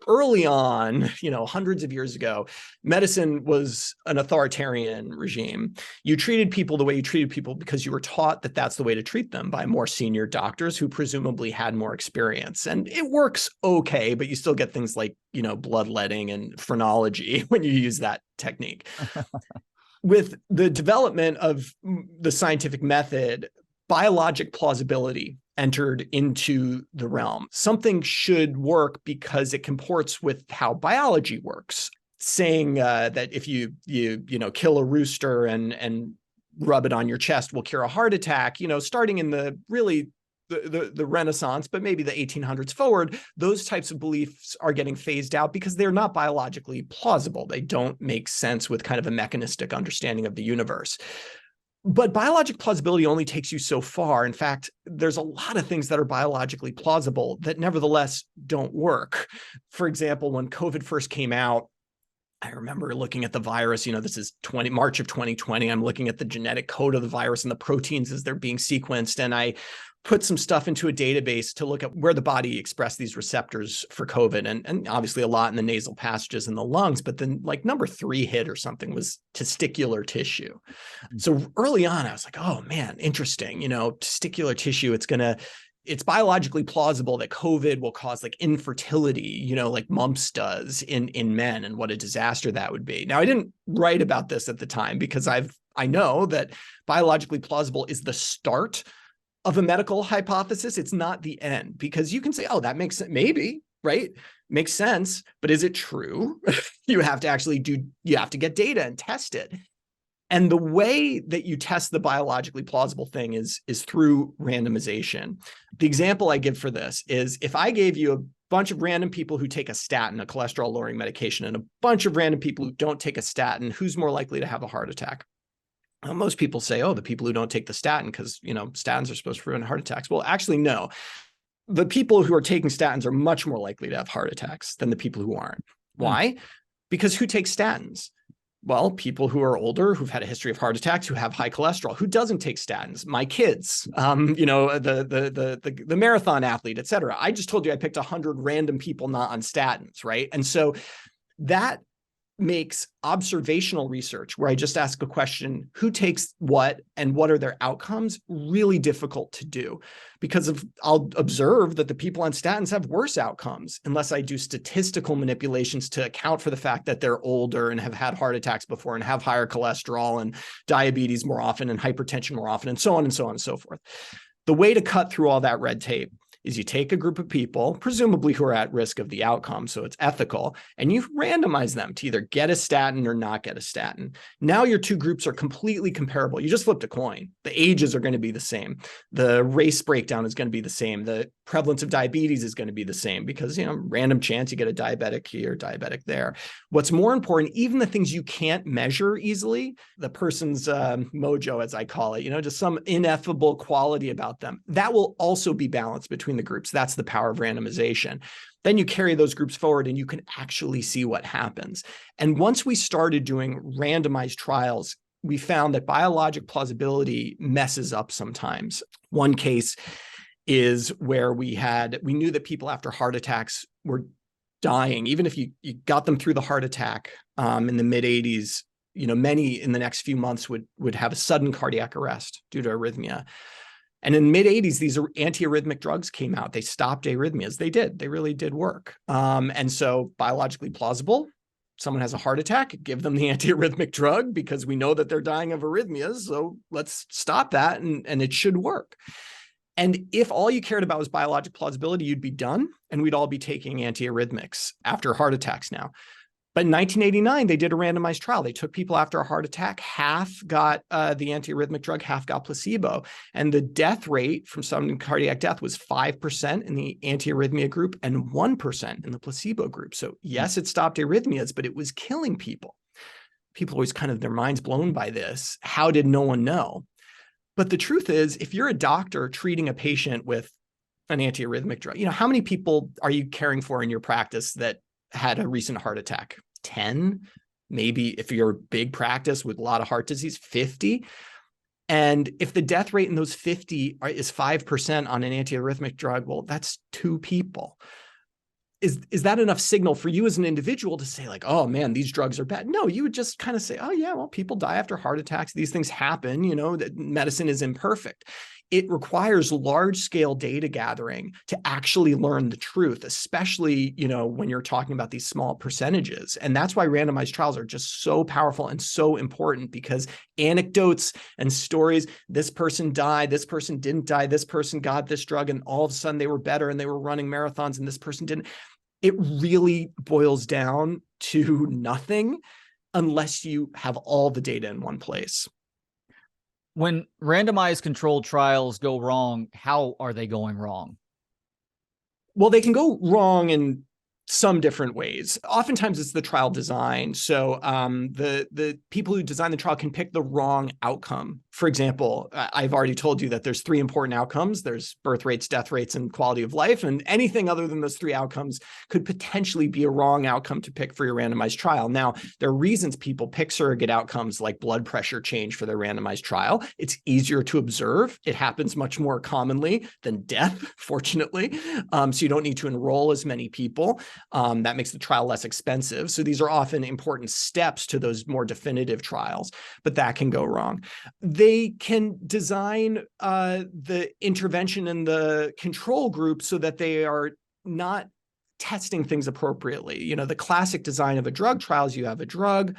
Early on, hundreds of years ago, medicine was an authoritarian regime. You treated people the way you treated people because you were taught that that's the way to treat them by more senior doctors who presumably had more experience. And it works okay, but you still get things like, bloodletting and phrenology when you use that technique. With the development of the scientific method, biologic plausibility entered into the realm. Something should work because it comports with how biology works. saying that if you kill a rooster and rub it on your chest will cure a heart attack, starting in the Renaissance, but maybe the 1800s forward, those types of beliefs are getting phased out because they're not biologically plausible. They don't make sense with kind of a mechanistic understanding of the universe. But biologic plausibility only takes you so far. In fact, there's a lot of things that are biologically plausible that nevertheless don't work. For example, when COVID first came out, I remember looking at the virus, this is March of 2020. I'm looking at the genetic code of the virus and the proteins as they're being sequenced. And I put some stuff into a database to look at where the body expressed these receptors for COVID. And obviously a lot in the nasal passages and the lungs, but then like number 3 hit or something was testicular tissue. So early on, I was like, oh man, interesting. Testicular tissue, it's biologically plausible that COVID will cause like infertility, like mumps does in men, and what a disaster that would be. Now, I didn't write about this at the time because I know that biologically plausible is the start of a medical hypothesis. It's not the end, because you can say, oh, that makes sense. Maybe, right? Makes sense. But is it true? You have to get data and test it. And the way that you test the biologically plausible thing is through randomization. The example I give for this is if I gave you a bunch of random people who take a statin, a cholesterol-lowering medication, and a bunch of random people who don't take a statin, who's more likely to have a heart attack? Well, most people say, oh, the people who don't take the statin because, statins are supposed to prevent heart attacks. Well, actually, no. The people who are taking statins are much more likely to have heart attacks than the people who aren't. Why? Because who takes statins? Well, people who are older, who've had a history of heart attacks, who have high cholesterol. Who doesn't take statins? My kids, the marathon athlete, et cetera. I just told you I picked 100 random people not on statins, right? And so that makes observational research, where I just ask a question, who takes what and what are their outcomes, really difficult to do, because I'll observe that the people on statins have worse outcomes unless I do statistical manipulations to account for the fact that they're older and have had heart attacks before and have higher cholesterol and diabetes more often and hypertension more often, and so on and so on and so forth. The way to cut through all that red tape is you take a group of people, presumably who are at risk of the outcome, so it's ethical, and you randomize them to either get a statin or not get a statin. Now your two groups are completely comparable. You just flipped a coin. The ages are going to be the same. The race breakdown is going to be the same. The prevalence of diabetes is going to be the same because, random chance you get a diabetic here, diabetic there. What's more important, even the things you can't measure easily, the person's mojo, as I call it, just some ineffable quality about them, that will also be balanced between the groups. That's the power of randomization. Then you carry those groups forward and you can actually see what happens. And once we started doing randomized trials, we found that biologic plausibility messes up sometimes. One case is where we knew that people after heart attacks were dying. Even if you got them through the heart attack in the mid 80s, many in the next few months would have a sudden cardiac arrest due to arrhythmia. And in the mid 80s, these antiarrhythmic drugs came out. They stopped arrhythmias. They did. They really did work. And so biologically plausible, someone has a heart attack, give them the antiarrhythmic drug because we know that they're dying of arrhythmias. So let's stop that and it should work. And if all you cared about was biologic plausibility, you'd be done and we'd all be taking antiarrhythmics after heart attacks now. But in 1989, they did a randomized trial. They took people after a heart attack, half got the antiarrhythmic drug, half got placebo. And the death rate from sudden cardiac death was 5% in the antiarrhythmia group and 1% in the placebo group. So yes, it stopped arrhythmias, but it was killing people. People always kind of their minds blown by this. How did no one know? But the truth is, if you're a doctor treating a patient with an antiarrhythmic drug, how many people are you caring for in your practice that had a recent heart attack? 10, maybe if you're a big practice with a lot of heart disease, 50. And if the death rate in those 50 is 5% on an antiarrhythmic drug, well, that's 2 people. Is that enough signal for you as an individual to say like, oh man, these drugs are bad? No, you would just kind of say, oh yeah, well, people die after heart attacks. These things happen, that medicine is imperfect. It requires large scale data gathering to actually learn the truth, especially, when you're talking about these small percentages. And that's why randomized trials are just so powerful and so important, because anecdotes and stories, this person died, this person didn't die, this person got this drug and all of a sudden they were better and they were running marathons and this person didn't. it really boils down to nothing unless you have all the data in one place. When randomized controlled trials go wrong, how are they going wrong? Well, they can go wrong in some different ways. Oftentimes it's the trial design. So the people who design the trial can pick the wrong outcome. For example, I've already told you that there's 3 important outcomes. There's birth rates, death rates, and quality of life. And anything other than those 3 outcomes could potentially be a wrong outcome to pick for your randomized trial. Now, there are reasons people pick surrogate outcomes like blood pressure change for their randomized trial. It's easier to observe. It happens much more commonly than death, fortunately. So you don't need to enroll as many people. That makes the trial less expensive. So these are often important steps to those more definitive trials, but that can go wrong. They can design the intervention and the control group so that they are not testing things appropriately. You know, the classic design of a drug trial is you have a drug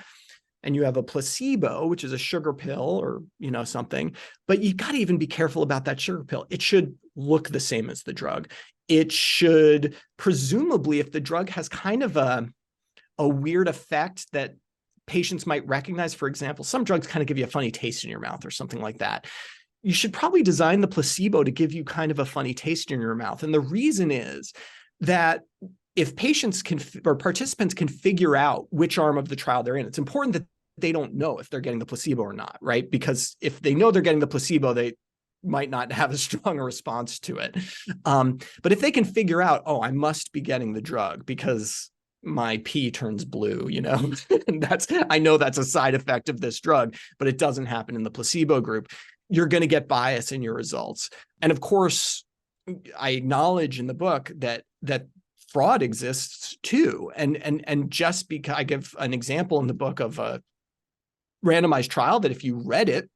and you have a placebo, which is a sugar pill or, you know, something, but you got to even be careful about that sugar pill. It should look the same as the drug. It should, presumably, if the drug has kind of a weird effect that patients might recognize, for example, some drugs kind of give you a funny taste in your mouth or something like that. You should probably design the placebo to give you kind of a funny taste in your mouth. And the reason is that if patients can, or participants can figure out which arm of the trial they're in, it's important that they don't know if they're getting the placebo or not, right? Because if they know they're getting the placebo, they might not have a strong response to it. But if they can figure out, oh, I must be getting the drug because my pee turns blue, you know, and I know that's a side effect of this drug, but it doesn't happen in the placebo group, you're going to get bias in your results. And of course, I acknowledge in the book that fraud exists too. And just because I give an example in the book of a randomized trial that if you read it,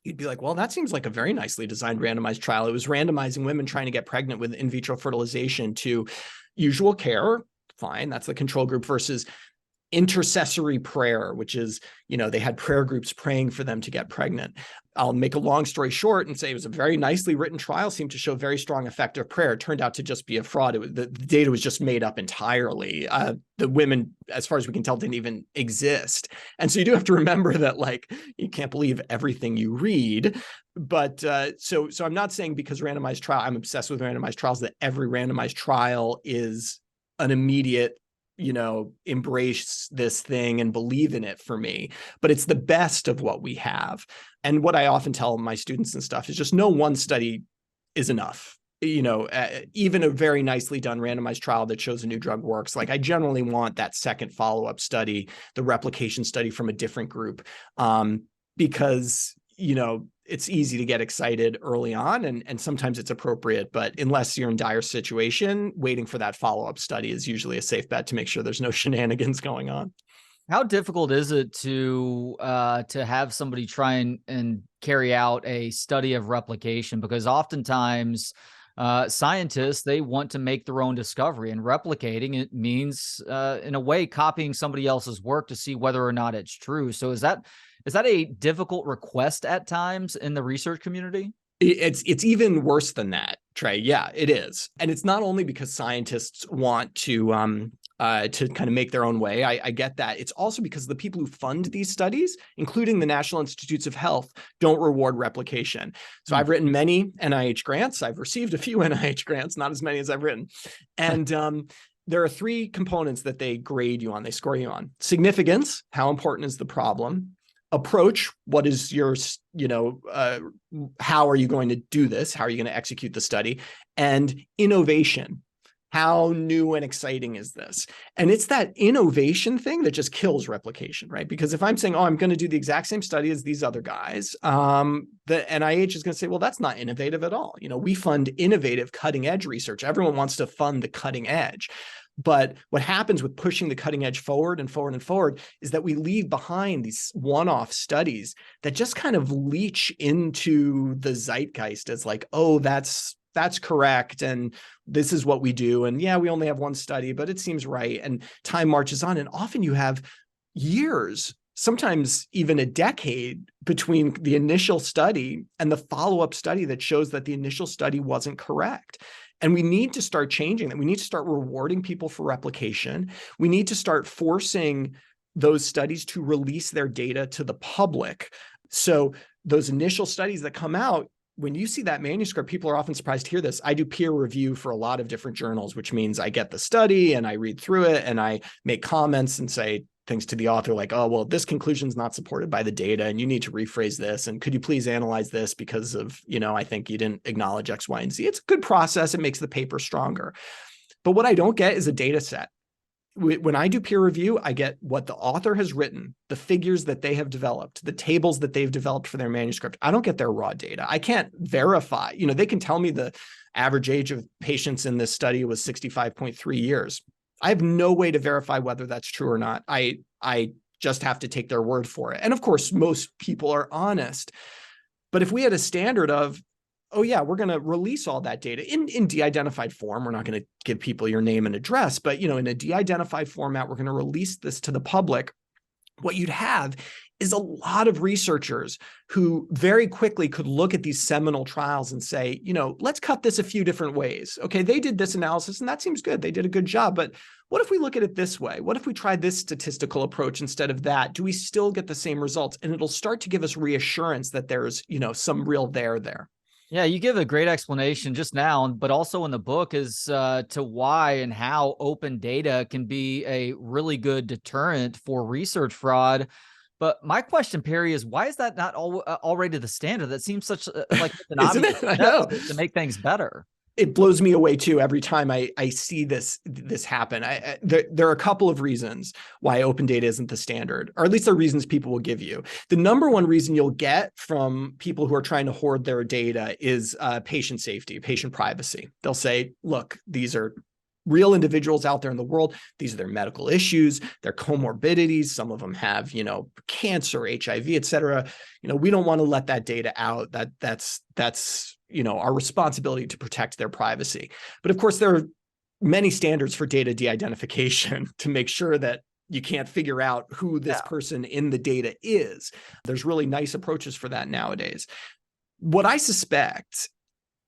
you'd be like, well, that seems like a very nicely designed randomized trial. It was randomizing women trying to get pregnant with in vitro fertilization to usual care. Fine, that's the control group, versus intercessory prayer, which is, you know, they had prayer groups praying for them to get pregnant. I'll make a long story short and say it was a very nicely written trial, seemed to show very strong effect of prayer. It turned out to just be a fraud. The data was just made up entirely. The women, as far as we can tell, didn't even exist. And so you do have to remember that, like, you can't believe everything you read. But so I'm not saying because randomized trial, I'm obsessed with randomized trials, that every randomized trial is an immediate, you know, embrace this thing and believe in it for me, but it's the best of what we have. And what I often tell my students and stuff is just no one study is enough. You know, even a very nicely done randomized trial that shows a new drug works, like I generally want that second follow-up study, the replication study from a different group, because, you know, it's easy to get excited early on, and sometimes it's appropriate, but unless you're in dire situation, waiting for that follow-up study is usually a safe bet to make sure there's no shenanigans going on. How difficult is it to have somebody try and carry out a study of replication? Because oftentimes scientists, they want to make their own discovery, and replicating it means in a way copying somebody else's work to see whether or not it's true. So is that a difficult request at times in the research community? It's even worse than that, Trey. Yeah, it is. And it's not only because scientists want to kind of make their own way. I get that. It's also because the people who fund these studies, including the National Institutes of Health, don't reward replication. So I've written many NIH grants. I've received a few NIH grants, not as many as I've written. And there are 3 components that they grade you on, they score you on. Significance, how important is the problem? Approach, what is your, you know, how are you going to do this? How are you going to execute the study? And innovation, how new and exciting is this? And it's that innovation thing that just kills replication, right? Because if I'm saying, oh, I'm going to do the exact same study as these other guys, the NIH is going to say, well, that's not innovative at all. You know, we fund innovative, cutting edge research. Everyone wants to fund the cutting edge. But what happens with pushing the cutting edge forward and forward and forward is that we leave behind these one-off studies that just kind of leach into the zeitgeist as like, oh, that's correct, and this is what we do. And yeah, we only have one study, but it seems right. And time marches on. And often you have years, sometimes even a decade, between the initial study and the follow-up study that shows that the initial study wasn't correct. And we need to start changing that. We need to start rewarding people for replication. We need to start forcing those studies to release their data to the public. So those initial studies that come out, when you see that manuscript, people are often surprised to hear this. I do peer review for a lot of different journals, which means I get the study and I read through it and I make comments and say things to the author like, oh, well, this conclusion is not supported by the data and you need to rephrase this. And could you please analyze this because of, I think you didn't acknowledge X, Y, and Z. It's a good process. It makes the paper stronger. But what I don't get is a data set. When I do peer review, I get what the author has written, the figures that they have developed, the tables that they've developed for their manuscript. I don't get their raw data. I can't verify. They can tell me the average age of patients in this study was 65.3 years. I have no way to verify whether that's true or not. I just have to take their word for it. And of course, most people are honest. But if we had a standard of, oh yeah, we're going to release all that data in de-identified form. We're not going to give people your name and address, but in a de-identified format, we're going to release this to the public. What you'd have is a lot of researchers who very quickly could look at these seminal trials and say, let's cut this a few different ways. Okay, they did this analysis and that seems good. They did a good job, but what if we look at it this way? What if we try this statistical approach instead of that? Do we still get the same results? And it'll start to give us reassurance that there's, some real there. Yeah, you give a great explanation just now, but also in the book is to why and how open data can be a really good deterrent for research fraud. But my question, Perry, is why is that not already the standard? That seems such like an obvious I know. to make things better. It blows me away too every time I see this happen. There are a couple of reasons why open data isn't the standard, or at least the reasons people will give you. The number one reason you'll get from people who are trying to hoard their data is patient safety, patient privacy. They'll say, look, these are real individuals out there in the world. These are their medical issues, their comorbidities. Some of them have, cancer, HIV, et cetera. We don't want to let that data out. That's our responsibility to protect their privacy. But of course, there are many standards for data de-identification to make sure that you can't figure out who this person in the data is. There's really nice approaches for that nowadays. What I suspect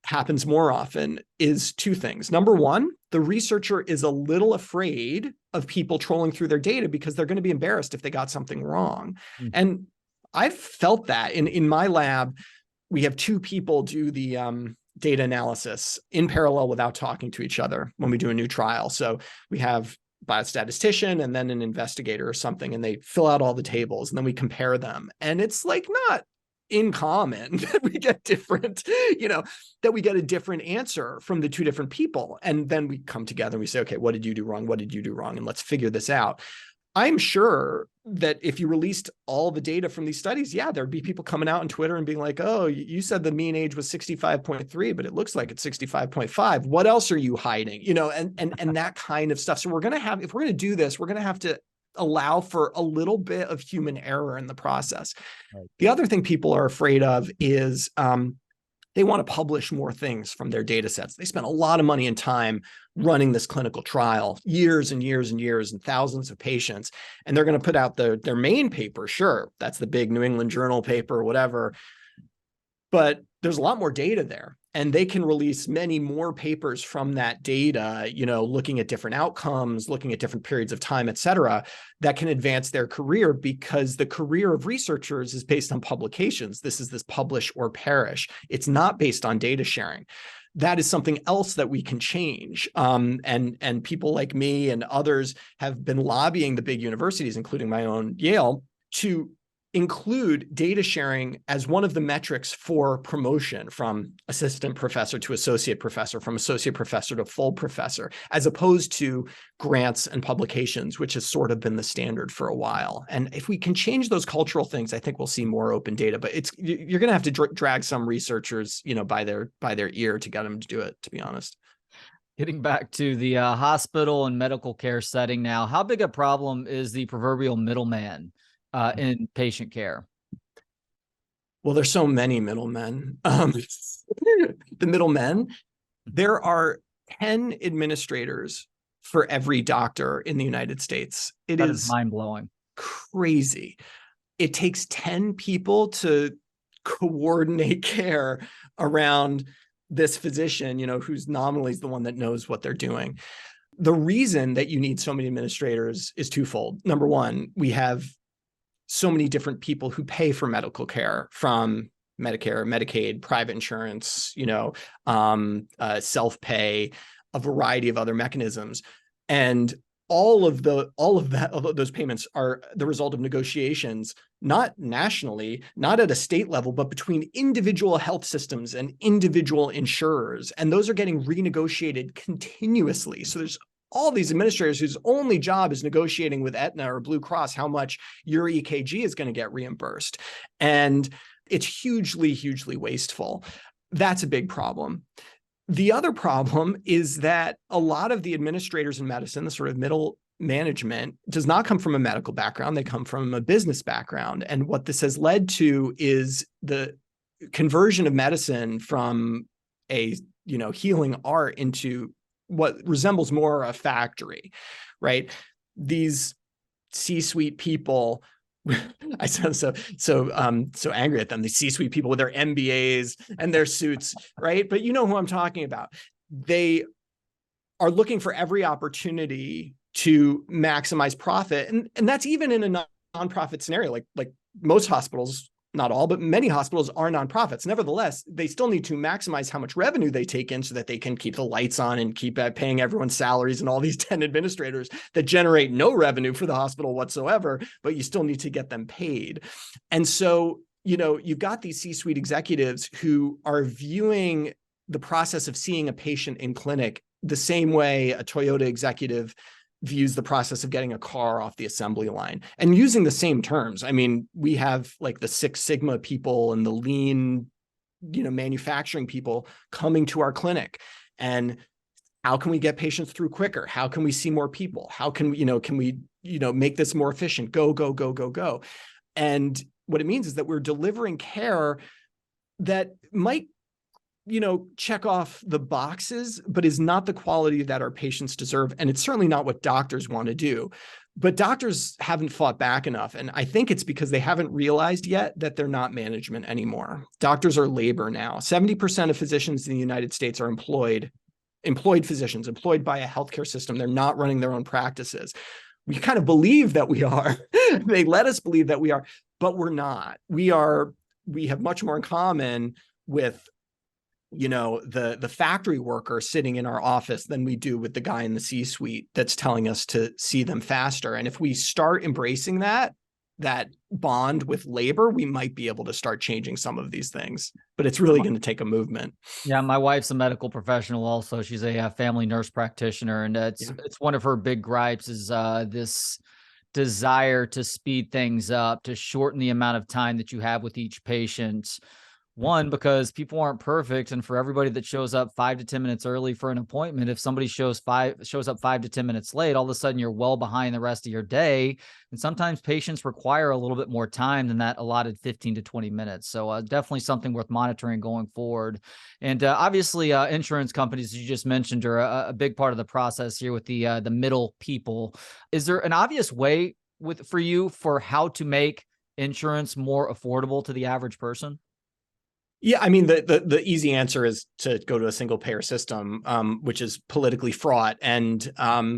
happens more often is two things. Number one, the researcher is a little afraid of people trolling through their data because they're going to be embarrassed if they got something wrong. Mm-hmm. And I've felt that in my lab. We have two people do the data analysis in parallel without talking to each other when we do a new trial. So we have a biostatistician and then an investigator or something, and they fill out all the tables and then we compare them. And it's like not uncommon that we get different, that we get a different answer from the two different people. And then we come together and we say, okay, what did you do wrong? What did you do wrong? And let's figure this out. I'm sure that if you released all the data from these studies, there'd be people coming out on Twitter and being like, oh, you said the mean age was 65.3, but it looks like it's 65.5. What else are you hiding? And that kind of stuff. So if we're going to do this, we're going to have to allow for a little bit of human error in the process. Right. The other thing people are afraid of is they want to publish more things from their data sets. They spend a lot of money and time running this clinical trial, years and years and years and thousands of patients. And they're going to put out their main paper. Sure, that's the big New England Journal paper or whatever. But there's a lot more data there. And they can release many more papers from that data, looking at different outcomes, looking at different periods of time, et cetera, that can advance their career because the career of researchers is based on publications. This publish or perish. It's not based on data sharing. That is something else that we can change. And people like me and others have been lobbying the big universities, including my own Yale, to include data sharing as one of the metrics for promotion from assistant professor to associate professor, from associate professor to full professor, as opposed to grants and publications, which has sort of been the standard for a while. And if we can change those cultural things, I think we'll see more open data. But you're going to have to drag some researchers, by their ear to get them to do it, to be honest. Getting back to the hospital and medical care setting now, how big a problem is the proverbial middleman in patient care? Well, there's so many middlemen. The middlemen, there are 10 administrators for every doctor in the United States. That is mind-blowing. Crazy. It takes 10 people to coordinate care around this physician, who's nominally is the one that knows what they're doing. The reason that you need so many administrators is twofold. Number one, we have so many different people who pay for medical care, from Medicare, Medicaid, private insurance, self-pay, a variety of other mechanisms. And all of those payments are the result of negotiations, not nationally, not at a state level, but between individual health systems and individual insurers. And those are getting renegotiated continuously. So there's all these administrators whose only job is negotiating with Aetna or Blue Cross how much your EKG is going to get reimbursed. And it's hugely, hugely wasteful. That's a big problem. The other problem is that a lot of the administrators in medicine, the sort of middle management, does not come from a medical background. They come from a business background. And what this has led to is the conversion of medicine from a, healing art into what resembles more a factory, right? These C-suite people, I sound so angry at them. These C-suite people with their MBAs and their suits, right? But you know who I'm talking about. They are looking for every opportunity to maximize profit, and that's even in a nonprofit scenario. Like most hospitals, not all, but many hospitals are nonprofits. Nevertheless, they still need to maximize how much revenue they take in so that they can keep the lights on and keep paying everyone's salaries and all these 10 administrators that generate no revenue for the hospital whatsoever, but you still need to get them paid. And so, you've got these C-suite executives who are viewing the process of seeing a patient in clinic the same way a Toyota executive views the process of getting a car off the assembly line, and using the same terms. I mean, we have like the Six Sigma people and the lean, manufacturing people coming to our clinic. And how can we get patients through quicker? How can we see more people? How can we, make this more efficient? Go, go, go, go, go. And what it means is that we're delivering care that might check off the boxes, but is not the quality that our patients deserve. And it's certainly not what doctors want to do. But doctors haven't fought back enough. And I think it's because they haven't realized yet that they're not management anymore. Doctors are labor now. 70% of physicians in the United States are employed physicians, employed by a healthcare system. They're not running their own practices. We kind of believe that we are. They let us believe that we are, but we're not. We have much more in common with the factory worker sitting in our office than we do with the guy in the C-suite that's telling us to see them faster. And if we start embracing that bond with labor, we might be able to start changing some of these things, but it's really going to take a movement. Yeah. My wife's a medical professional also. She's a family nurse practitioner, and it's one of her big gripes is this desire to speed things up, to shorten the amount of time that you have with each patient. One, because people aren't perfect. And for everybody that shows up 5 to 10 minutes early for an appointment, if somebody shows up 5 to 10 minutes late, all of a sudden you're well behind the rest of your day. And sometimes patients require a little bit more time than that allotted 15 to 20 minutes. So definitely something worth monitoring going forward. And obviously insurance companies, as you just mentioned, are a big part of the process here with the middle people. Is there an obvious way for you for how to make insurance more affordable to the average person? Yeah, I mean, the easy answer is to go to a single payer system, which is politically fraught and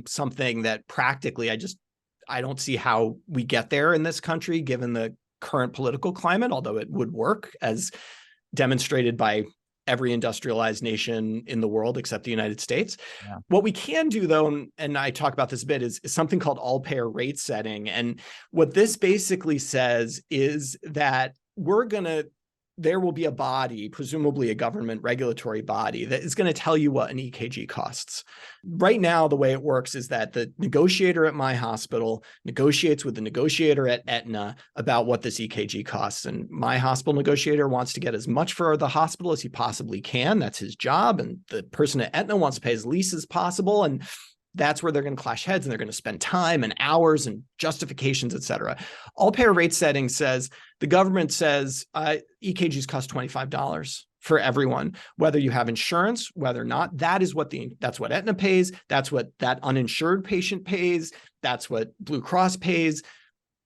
something that practically I don't see how we get there in this country, given the current political climate, although it would work, as demonstrated by every industrialized nation in the world except the United States. Yeah. What we can do, though, and I talk about this a bit, is something called all-payer rate setting. And what this basically says is that there will be a body, presumably a government regulatory body, that is going to tell you what an EKG costs. Right now, the way it works is that the negotiator at my hospital negotiates with the negotiator at Aetna about what this EKG costs. And my hospital negotiator wants to get as much for the hospital as he possibly can. That's his job. And the person at Aetna wants to pay as least as possible. And that's where they're going to clash heads, and they're going to spend time and hours and justifications, et cetera. All payer rate setting says, the government says EKGs cost $25 for everyone, whether you have insurance, whether or not. That's what Aetna pays. That's what that uninsured patient pays. That's what Blue Cross pays.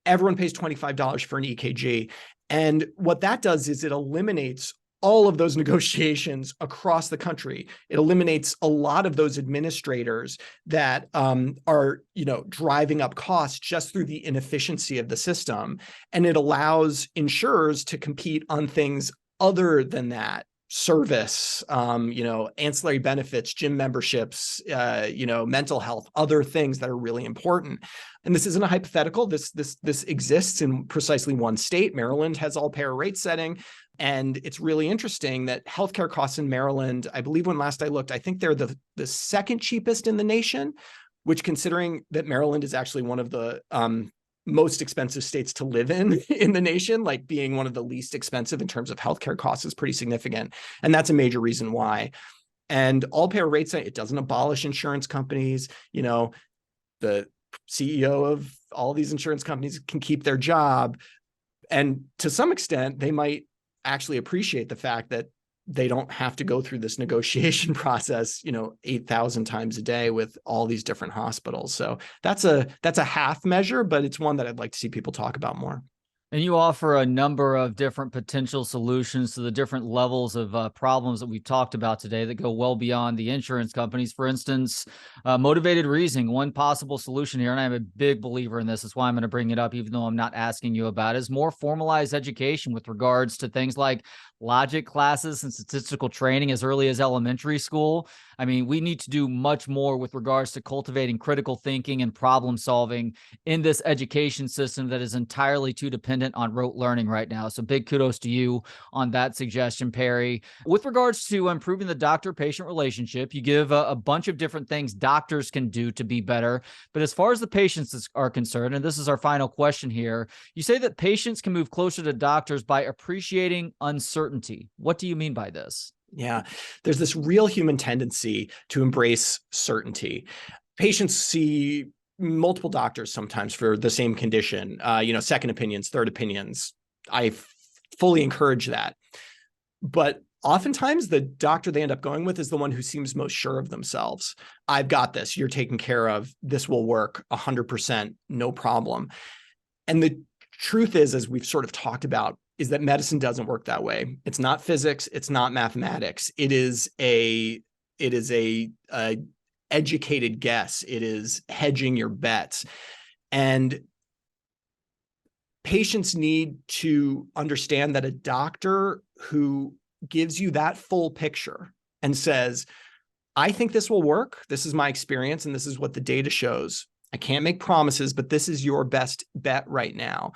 Everyone pays $25 for an EKG. And what that does is it eliminates all of those negotiations across the country. It eliminates a lot of those administrators that are, driving up costs just through the inefficiency of the system. And it allows insurers to compete on things other than that: service, ancillary benefits, gym memberships, mental health, other things that are really important. And this isn't a hypothetical. This exists in precisely one state. Maryland has all payer rate setting. And it's really interesting that healthcare costs in Maryland, I believe when last I looked, I think they're the second cheapest in the nation, which, considering that Maryland is actually one of the most expensive states to live in the nation, like being one of the least expensive in terms of healthcare costs, is pretty significant. And that's a major reason why. And all payer rates, it doesn't abolish insurance companies. The CEO of all these insurance companies can keep their job. And to some extent, they might actually appreciate the fact that they don't have to go through this negotiation process, 8,000 times a day with all these different hospitals. So that's a half measure, but it's one that I'd like to see people talk about more. And you offer a number of different potential solutions to the different levels of problems that we've talked about today that go well beyond the insurance companies. For instance, motivated reasoning, one possible solution here, and I'm a big believer in this. That's why I'm going to bring it up, even though I'm not asking you about it, is more formalized education with regards to things like logic classes and statistical training as early as elementary school. I mean, we need to do much more with regards to cultivating critical thinking and problem solving in this education system that is entirely too dependent on rote learning right now. So big kudos to you on that suggestion, Perry. With regards to improving the doctor-patient relationship, you give a bunch of different things doctors can do to be better. But as far as the patients are concerned, and this is our final question here, you say that patients can move closer to doctors by appreciating uncertainty. What do you mean by this? Yeah, there's this real human tendency to embrace certainty. Patients see multiple doctors sometimes for the same condition, second opinions, third opinions. I fully encourage that. But oftentimes the doctor they end up going with is the one who seems most sure of themselves. I've got this. You're taken care of. This will work 100%, no problem. And the truth is, as we've sort of talked about, is that medicine doesn't work that way. It's not physics. It's not mathematics. It is a educated guess. It is hedging your bets. And patients need to understand that a doctor who gives you that full picture and says, I think this will work. This is my experience, and this is what the data shows. I can't make promises, but this is your best bet right now,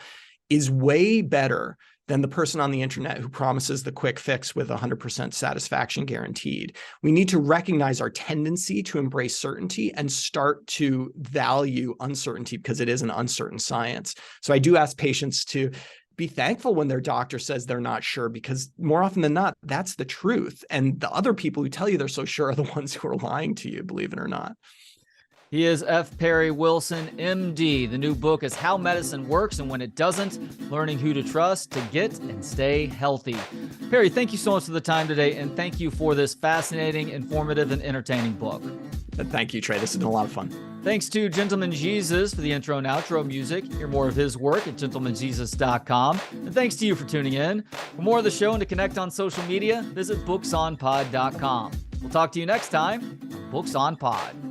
is way better than the person on the internet who promises the quick fix with 100% satisfaction guaranteed. We need to recognize our tendency to embrace certainty and start to value uncertainty, because it is an uncertain science. So I do ask patients to be thankful when their doctor says they're not sure, because more often than not, that's the truth. And the other people who tell you they're so sure are the ones who are lying to you, believe it or not. He is F. Perry Wilson, MD. The new book is How Medicine Works and When It Doesn't, Learning Who to Trust to Get and Stay Healthy. Perry, thank you so much for the time today, and thank you for this fascinating, informative, and entertaining book. Thank you, Trey. This has been a lot of fun. Thanks to Gentleman Jesus for the intro and outro music. Hear more of his work at gentlemanjesus.com. And thanks to you for tuning in. For more of the show and to connect on social media, visit booksonpod.com. We'll talk to you next time on Books on Pod.